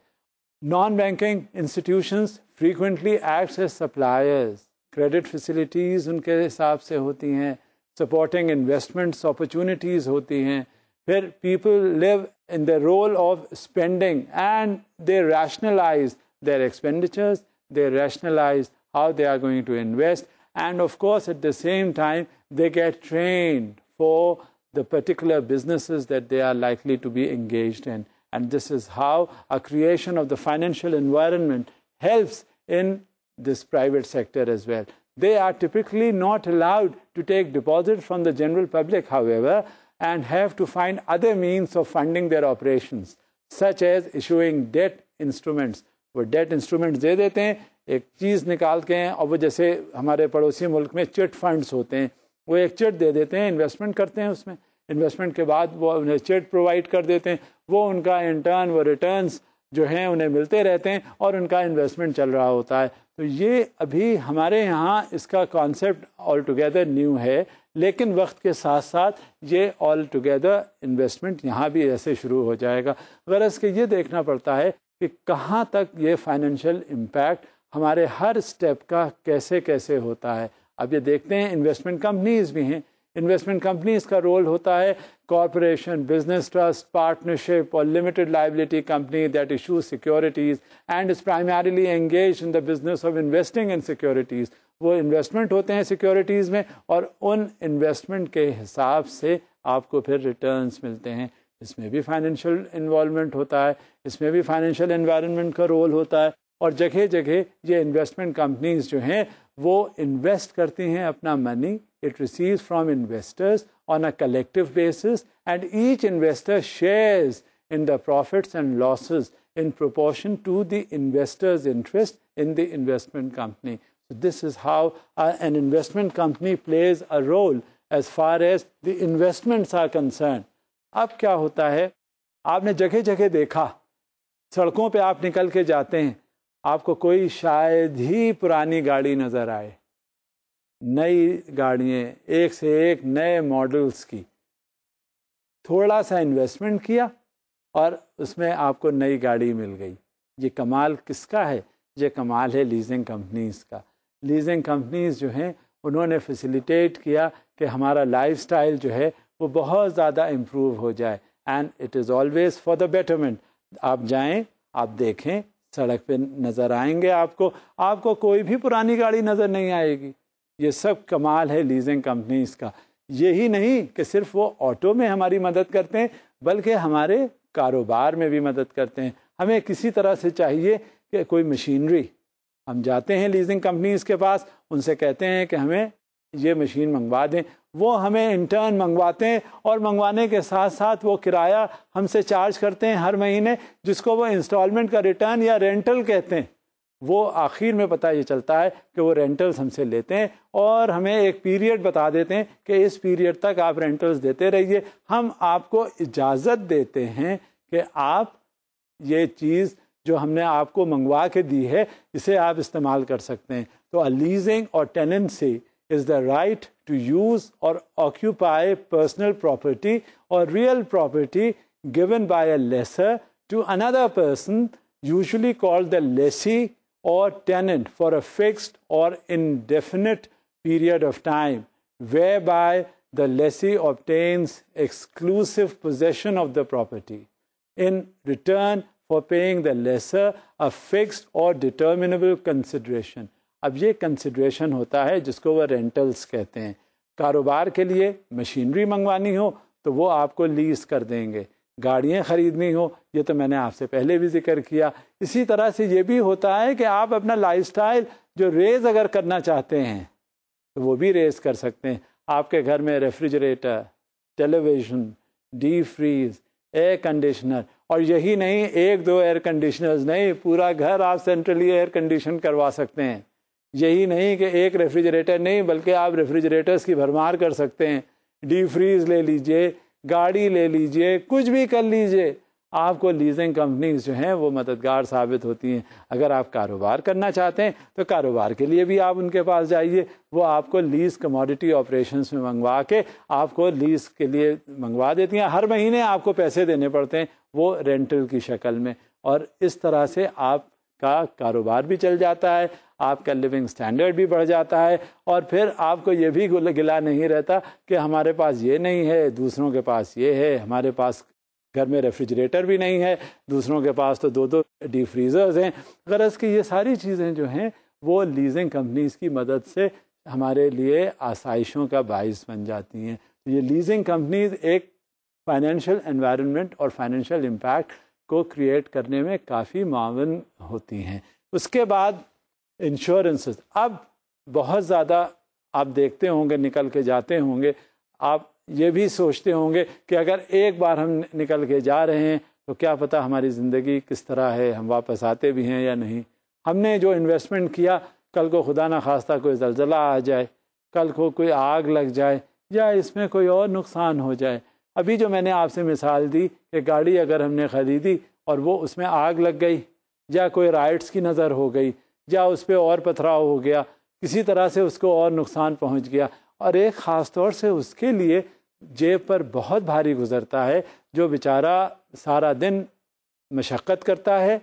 Non banking institutions frequently acts as suppliers, credit facilities ان کے حساب سے ہوتی ہیں، سپورٹنگ انویسٹمنٹس اپرچونیٹیز ہوتی ہیں، پھر people live in the role of spending and they rationalise their expenditures, they rationalise how they are going to invest, and of course at the same time they get trained for the particular businesses that they are likely to be engaged in. And this is how a creation of the financial environment helps in this private sector as well. They are typically not allowed to take deposits from the general public, however, and have to find other means of funding their operations, such as issuing debt instruments. وہ date instruments دے دیتے ہیں، ایک چیز نکال کے ہیں، اور وہ جیسے ہمارے پڑوسی ملک میں چٹ فنڈز ہوتے ہیں، وہ ایک چٹ دے دیتے ہیں، انویسٹمنٹ کرتے ہیں اس میں، انویسٹمنٹ کے بعد وہ انہیں چٹ پرووائڈ کر دیتے ہیں، وہ ان کا انٹرن وہ ریٹرنز جو ہیں انہیں ملتے رہتے ہیں اور ان کا انویسٹمنٹ چل رہا ہوتا ہے۔ تو یہ ابھی ہمارے یہاں اس کا کانسیپٹ آل ٹوگیدر نیو ہے، لیکن وقت کے ساتھ ساتھ یہ آل ٹوگیدر انویسٹمنٹ یہاں بھی ایسے شروع ہو جائے گا۔ غرض کہ یہ دیکھنا پڑتا ہے کہ کہاں تک یہ فائنینشیل امپیکٹ ہمارے ہر سٹیپ کا کیسے کیسے ہوتا ہے۔ اب یہ دیکھتے ہیں انویسٹمنٹ کمپنیز بھی ہیں، انویسٹمنٹ کمپنیز کا رول ہوتا ہے کارپوریشن، بزنس ٹرسٹ، پارٹنرشپ اور limited liability company that issues securities and is primarily engaged in the business of investing in securities. وہ انویسٹمنٹ ہوتے ہیں سیکیورٹیز میں، اور ان انویسٹمنٹ کے حساب سے آپ کو پھر ریٹرنز ملتے ہیں۔ اس میں بھی فائنینشیل انوالومنٹ ہوتا ہے، اس میں بھی فائنینشیل انوائرمنٹ کا رول ہوتا ہے، اور جگہ جگہ یہ انویسٹمنٹ کمپنیز جو ہیں وہ انویسٹ کرتی ہیں اپنا money, it receives from investors on a collective basis, and each investor shares in the profits and losses in proportion to the investor's interest in the investment company. So this is how an investment company plays a role as far as the investments are concerned. اب کیا ہوتا ہے، آپ نے جگہ جگہ دیکھا، سڑکوں پہ آپ نکل کے جاتے ہیں، آپ کو کوئی شاید ہی پرانی گاڑی نظر آئے، نئی گاڑیاں ایک سے ایک نئے ماڈلز کی، تھوڑا سا انویسٹمنٹ کیا اور اس میں آپ کو نئی گاڑی مل گئی۔ یہ کمال کس کا ہے؟ یہ کمال ہے لیزنگ کمپنیز کا۔ لیزنگ کمپنیز جو ہیں انہوں نے فیسیلیٹیٹ کیا کہ ہمارا لائف سٹائل جو ہے وہ بہت زیادہ امپروو ہو جائے، and it is always for the betterment. آپ جائیں، آپ دیکھیں، سڑک پہ نظر آئیں گے آپ کو کوئی بھی پرانی گاڑی نظر نہیں آئے گی۔ یہ سب کمال ہے لیزنگ کمپنیز کا۔ یہی نہیں کہ صرف وہ آٹو میں ہماری مدد کرتے ہیں، بلکہ ہمارے کاروبار میں بھی مدد کرتے ہیں۔ ہمیں کسی طرح سے چاہیے کہ کوئی مشینری، ہم جاتے ہیں لیزنگ کمپنیز کے پاس، ان سے کہتے ہیں کہ ہمیں یہ مشین منگوا دیں، وہ ہمیں انٹرن منگواتے ہیں، اور منگوانے کے ساتھ ساتھ وہ کرایہ ہم سے چارج کرتے ہیں ہر مہینے، جس کو وہ انسٹالمنٹ کا ریٹرن یا رینٹل کہتے ہیں۔ وہ آخر میں پتہ یہ چلتا ہے کہ وہ رینٹلز ہم سے لیتے ہیں، اور ہمیں ایک پیریڈ بتا دیتے ہیں کہ اس پیریڈ تک آپ رینٹلز دیتے رہیے، ہم آپ کو اجازت دیتے ہیں کہ آپ یہ چیز جو ہم نے آپ کو منگوا کے دی ہے اسے آپ استعمال کر سکتے ہیں۔ تو لیزنگ اور Tennessee is the right to use or occupy personal property or real property given by a lessor to another person, usually called the lessee or tenant, for a fixed or indefinite period of time, whereby the lessee obtains exclusive possession of the property in return for paying the lessor a fixed or determinable consideration. اب یہ consideration ہوتا ہے جس کو وہ rentals کہتے ہیں۔ کاروبار کے لیے مشینری منگوانی ہو تو وہ آپ کو لیز کر دیں گے، گاڑیاں خریدنی ہو، یہ تو میں نے آپ سے پہلے بھی ذکر کیا۔ اسی طرح سے یہ بھی ہوتا ہے کہ آپ اپنا لائف سٹائل جو ریز اگر کرنا چاہتے ہیں، تو وہ بھی ریز کر سکتے ہیں. آپ کے گھر میں refrigerator, television, deep freeze, air conditioner, اور یہی نہیں 1-2 ایئر کنڈیشنرز نہیں, پورا گھر آپ سینٹرلی ایئر کنڈیشن کروا سکتے ہیں. یہی نہیں کہ ایک ریفریجریٹر نہیں بلکہ آپ ریفریجریٹرز کی بھرمار کر سکتے ہیں. ڈی فریز لے لیجئے, گاڑی لے لیجئے, کچھ بھی کر لیجئے. آپ کو لیزنگ کمپنیز جو ہیں وہ مددگار ثابت ہوتی ہیں. اگر آپ کاروبار کرنا چاہتے ہیں تو کاروبار کے لیے بھی آپ ان کے پاس جائیے, وہ آپ کو لیز کموڈیٹی آپریشنز میں منگوا کے آپ کو لیز کے لیے منگوا دیتی ہیں. ہر مہینے آپ کو پیسے دینے پڑتے ہیں وہ رینٹل کی شکل میں, اور اس طرح سے آپ کا کاروبار بھی چل جاتا ہے, آپ کا لیونگ سٹینڈرڈ بھی بڑھ جاتا ہے, اور پھر آپ کو یہ بھی گلا نہیں رہتا کہ ہمارے پاس یہ نہیں ہے, دوسروں کے پاس یہ ہے, ہمارے پاس گھر میں ریفریجریٹر بھی نہیں ہے, دوسروں کے پاس تو 2 ڈی فریزرز ہیں. غرض کہ یہ ساری چیزیں جو ہیں وہ لیزنگ کمپنیز کی مدد سے ہمارے لیے آسائشوں کا باعث بن جاتی ہیں. یہ لیزنگ کمپنیز ایک فائنینشیل انوائرمنٹ اور فائنینشیل امپیکٹ کو کریٹ کرنے میں کافی معاون ہوتی ہیں. اس کے بعد انشورنسز. اب بہت زیادہ آپ دیکھتے ہوں گے, نکل کے جاتے ہوں گے, آپ یہ بھی سوچتے ہوں گے کہ اگر ایک بار ہم نکل کے جا رہے ہیں تو کیا پتہ ہماری زندگی کس طرح ہے, ہم واپس آتے بھی ہیں یا نہیں. ہم نے جو انویسٹمنٹ کیا, کل کو خدا نہ خواستہ کوئی زلزلہ آ جائے, کل کو کوئی آگ لگ جائے, یا اس میں کوئی اور نقصان ہو جائے. ابھی جو میں نے آپ سے مثال دی کہ گاڑی اگر ہم نے خریدی اور وہ اس میں آگ لگ گئی, یا کوئی رائٹس کی نظر ہو گئی, یا اس پہ اور پتھراؤ ہو گیا, کسی طرح سے اس کو اور نقصان پہنچ گیا, اور ایک خاص طور سے اس کے لیے جیب پر بہت بھاری گزرتا ہے, جو بیچارہ سارا دن مشقت کرتا ہے,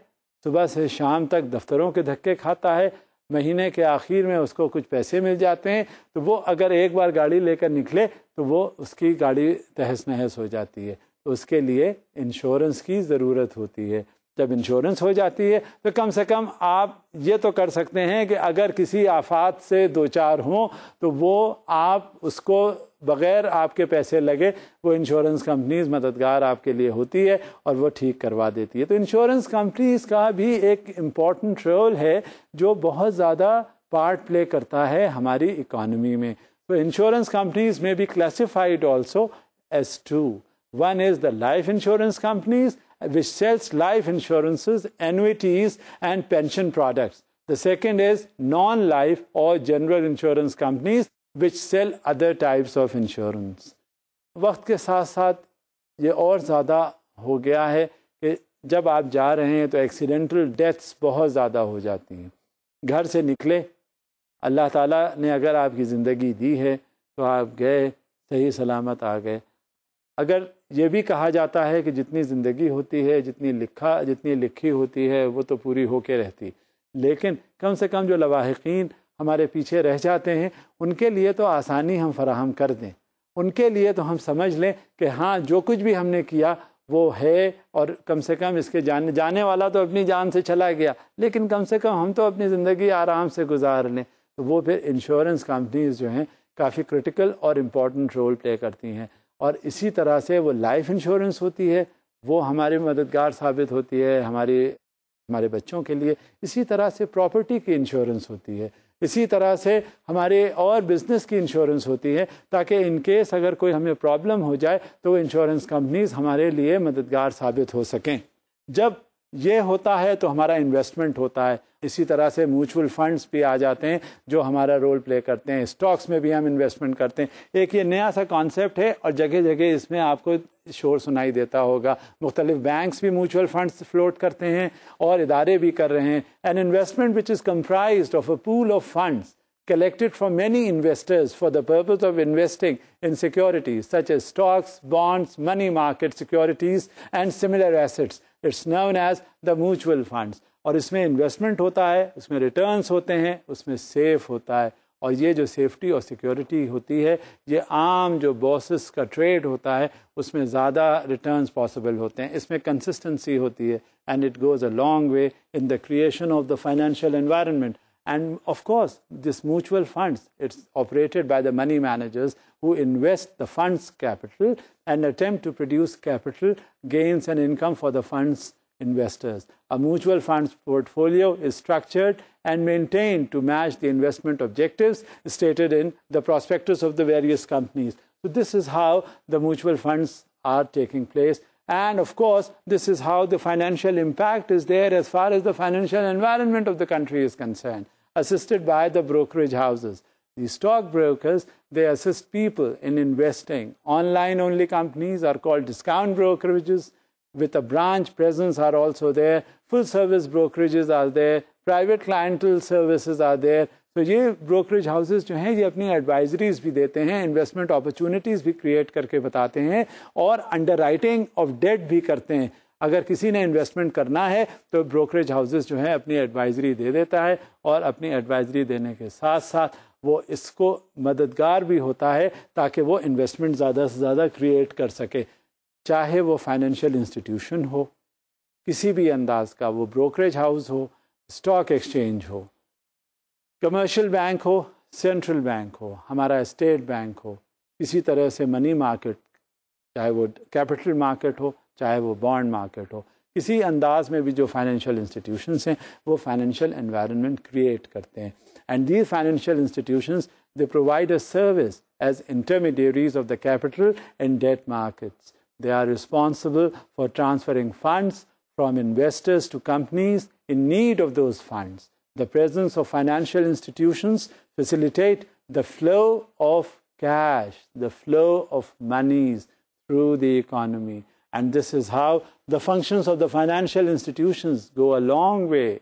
صبح سے شام تک دفتروں کے دھکے کھاتا ہے, مہینے کے آخر میں اس کو کچھ پیسے مل جاتے ہیں, تو وہ اگر ایک بار گاڑی لے کر نکلے تو وہ اس کی گاڑی تہس نہس ہو جاتی ہے. تو اس کے لیے انشورنس کی ضرورت ہوتی ہے. جب انشورنس ہو جاتی ہے تو کم سے کم آپ یہ تو کر سکتے ہیں کہ اگر کسی آفات سے 2-4 ہوں تو وہ آپ اس کو بغیر آپ کے پیسے لگے, وہ انشورنس کمپنیز مددگار آپ کے لیے ہوتی ہے اور وہ ٹھیک کروا دیتی ہے. تو انشورنس کمپنیز کا بھی ایک امپورٹنٹ رول ہے جو بہت زیادہ پارٹ پلے کرتا ہے ہماری اکانومی میں. تو انشورنس کمپنیز میں بھی classified also as 2. One is the life insurance companies, which sells life insurances, annuities and pension products. The second is non-life or general insurance companies, which sell other types of insurance. وقت کے ساتھ ساتھ یہ اور زیادہ ہو گیا ہے کہ جب آپ جا رہے ہیں تو ایکسیڈنٹل ڈیتھس بہت زیادہ ہو جاتی ہیں. گھر سے نکلے, اللہ تعالیٰ نے اگر آپ کی زندگی دی ہے تو آپ گئے, صحیح سلامت آ گئے. اگر یہ بھی کہا جاتا ہے کہ جتنی زندگی ہوتی ہے, جتنی لکھی ہوتی ہے وہ تو پوری ہو کے رہتی, لیکن کم سے کم جو لواحقین ہمارے پیچھے رہ جاتے ہیں ان کے لیے تو آسانی ہم فراہم کر دیں. ان کے لیے تو ہم سمجھ لیں کہ ہاں جو کچھ بھی ہم نے کیا وہ ہے, اور کم سے کم اس کے جانے والا تو اپنی جان سے چلا گیا, لیکن کم سے کم ہم تو اپنی زندگی آرام سے گزار لیں. تو وہ پھر انشورنس کمپنیز جو ہیں کافی کرٹیکل اور امپورٹنٹ رول پلے کرتی ہیں. اور اسی طرح سے وہ لائف انشورنس ہوتی ہے, وہ ہمارے مددگار ثابت ہوتی ہے ہمارے بچوں کے لیے. اسی طرح سے پراپرٹی کی انشورنس ہوتی ہے, اسی طرح سے ہمارے اور بزنس کی انشورنس ہوتی ہے, تاکہ ان کیس اگر کوئی ہمیں پرابلم ہو جائے تو وہ انشورنس کمپنیز ہمارے لیے مددگار ثابت ہو سکیں. جب یہ ہوتا ہے تو ہمارا انویسٹمنٹ ہوتا ہے. اسی طرح سے میوچول فنڈز بھی آ جاتے ہیں جو ہمارا رول پلے کرتے ہیں. اسٹاکس میں بھی ہم انویسٹمنٹ کرتے ہیں. ایک یہ نیا سا کانسیپٹ ہے اور جگہ جگہ اس میں آپ کو شور سنائی دیتا ہوگا. مختلف بینکس بھی میوچول فنڈز فلوٹ کرتے ہیں اور ادارے بھی کر رہے ہیں. An investment which is comprised of a pool of funds collected from many investors for the purpose of investing in securities such as stocks, bonds, money market securities and similar assets. It's known as the mutual funds. اور اس میں investment ہوتا ہے, اس میں returns ہوتے ہیں, اس میں safe ہوتا ہے. اور یہ جو سیفٹی اور سیکیورٹی ہوتی ہے, یہ عام جو بورسز کا ٹریڈ ہوتا ہے اس میں زیادہ ریٹرنز پاسبل ہوتے ہیں. اس میں کنسسٹنسی ہوتی ہے, and it goes a long way in the creation of the financial environment. And of course, this mutual funds, it's operated by the money managers who invest the fund's capital and attempt to produce capital gains and income for the fund's investors. A mutual fund's portfolio is structured and maintained to match the investment objectives stated in the prospectus of the various companies. So this is how the mutual funds are taking place. And of course, this is how the financial impact is there as far as the financial environment of the country is concerned, assisted by the brokerage houses. The stockbrokers, they assist people in investing. Online-only companies are called discount brokerages, with a branch presence are also there. Full-service brokerages are there. Private clientele services are there. تو یہ brokerage houses جو ہیں یہ اپنی advisories بھی دیتے ہیں, investment opportunities بھی کریٹ کر کے بتاتے ہیں, اور انڈر رائٹنگ آف ڈیٹ بھی کرتے ہیں. اگر کسی نے انویسٹمنٹ کرنا ہے تو بروکریج ہاؤسز جو ہیں اپنی ایڈوائزری دے دیتا ہے, اور اپنی ایڈوائزری دینے کے ساتھ ساتھ وہ اس کو مددگار بھی ہوتا ہے تاکہ وہ انویسٹمنٹ زیادہ سے زیادہ کریٹ کر سکے, چاہے وہ فائنینشیل انسٹیٹیوشن ہو کسی بھی انداز کا, وہ بروکریج ہاؤس ہو, اسٹاک ایکسچینج ہو, کمرشل بینک ہو, سینٹرل بینک ہو, ہمارا اسٹیٹ بینک ہو, کسی طرح سے منی مارکیٹ, چاہے وہ کیپٹل مارکیٹ ہو, چاہے وہ بانڈ مارکیٹ ہو, کسی انداز میں بھی جو فائنینشیل انسٹیٹیوشنس ہیں وہ فائنینشیل انوائرمنٹ کریٹ کرتے ہیں. And these financial institutions they provide a service as intermediaries of the capital and debt markets. They are responsible for transferring funds from investors to companies in need of those funds. The presence of financial institutions facilitate the flow of cash, the flow of monies through the economy. And this is how the functions of the financial institutions go a long way,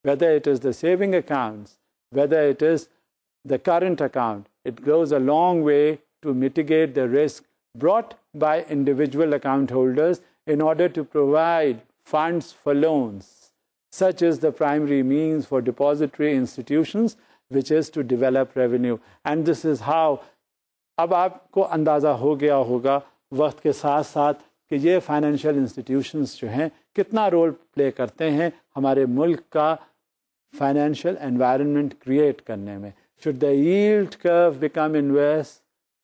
whether it is the saving accounts, whether it is the current account. It goes a long way to mitigate the risk brought by individual account holders in order to provide funds for loans. Such is the primary means for depository institutions, which is to develop revenue. And this is how, اب آپ کو اندازہ ہو گیا ہوگا وقت کے ساتھ ساتھ کہ یہ فائنینشیل انسٹیٹیوشنز جو ہیں کتنا رول پلے کرتے ہیں ہمارے ملک کا فائنینشیل انوائرمنٹ کریٹ کرنے میں. Should the yield curve become inverse,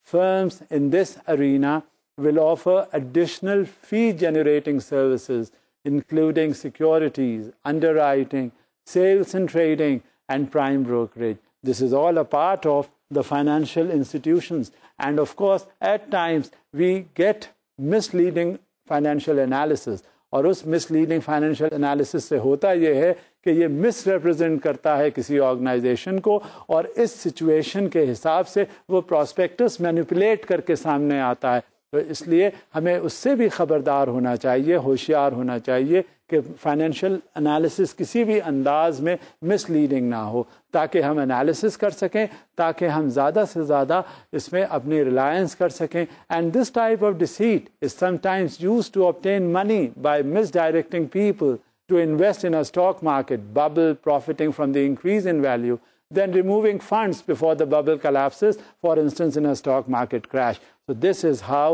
firms in this arena will offer additional fee-generating services, including securities, underwriting, sales and trading, and prime brokerage. This is all a part of the financial institutions. And of course, at times, we get misleading financial analysis. اور اس مس leading financial analysis سے ہوتا یہ ہے کہ یہ مس represent کرتا ہے کسی آرگنائزیشن کو, اور اس سچویشن کے حساب سے وہ پراسپیکٹس مینیپولیٹ کر کے سامنے آتا ہے. تو اس لیے ہمیں اس سے بھی خبردار ہونا چاہیے, ہوشیار ہونا چاہیے کہ فائنینشیل انالیسس کسی بھی انداز میں مس لیڈنگ نہ ہو, تاکہ ہم انالیسس کر سکیں, تاکہ ہم زیادہ سے زیادہ اس میں اپنی ریلائنس کر سکیں. And this type of deceit is sometimes used to obtain money by misdirecting people to invest in a stock market bubble, profiting from the increase in value, then removing funds before the bubble collapses, for instance in a stock market crash. So this is how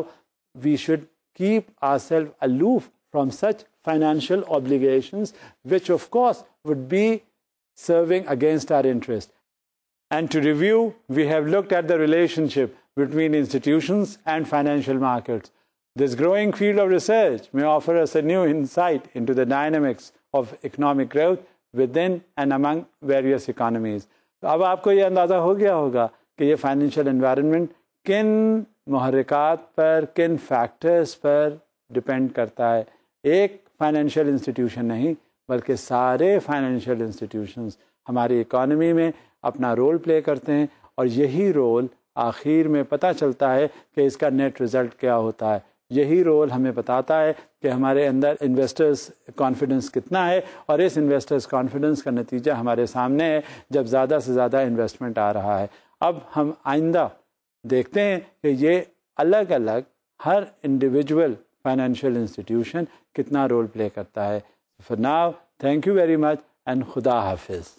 we should keep ourselves aloof from such financial obligations, which of course would be serving against our interest. And to review, we have looked at the relationship between institutions and financial markets. This growing field of research may offer us a new insight into the dynamics of economic growth within and among various economies. تو اب آپ کو یہ اندازہ ہو گیا ہوگا کہ یہ فائنینشیل انوائرمنٹ کن محرکات پر, کن فیکٹرز پر ڈپینڈ کرتا ہے. ایک فائنینشیل انسٹیٹیوشن نہیں بلکہ سارے فائنینشیل انسٹیٹیوشنز ہماری اکانومی میں اپنا رول پلے کرتے ہیں, اور یہی رول آخر میں پتہ چلتا ہے کہ اس کا نیٹ رزلٹ کیا ہوتا ہے. یہی رول ہمیں بتاتا ہے کہ ہمارے اندر انویسٹرز کانفیڈنس کتنا ہے, اور اس انویسٹرز کانفیڈنس کا نتیجہ ہمارے سامنے ہے جب زیادہ سے زیادہ انویسٹمنٹ آ رہا ہے. اب ہم آئندہ دیکھتے ہیں کہ یہ الگ الگ ہر انڈیویجول فائنینشیل انسٹیٹیوشن کتنا رول پلے کرتا ہے. For now, thank you very much and خدا حافظ.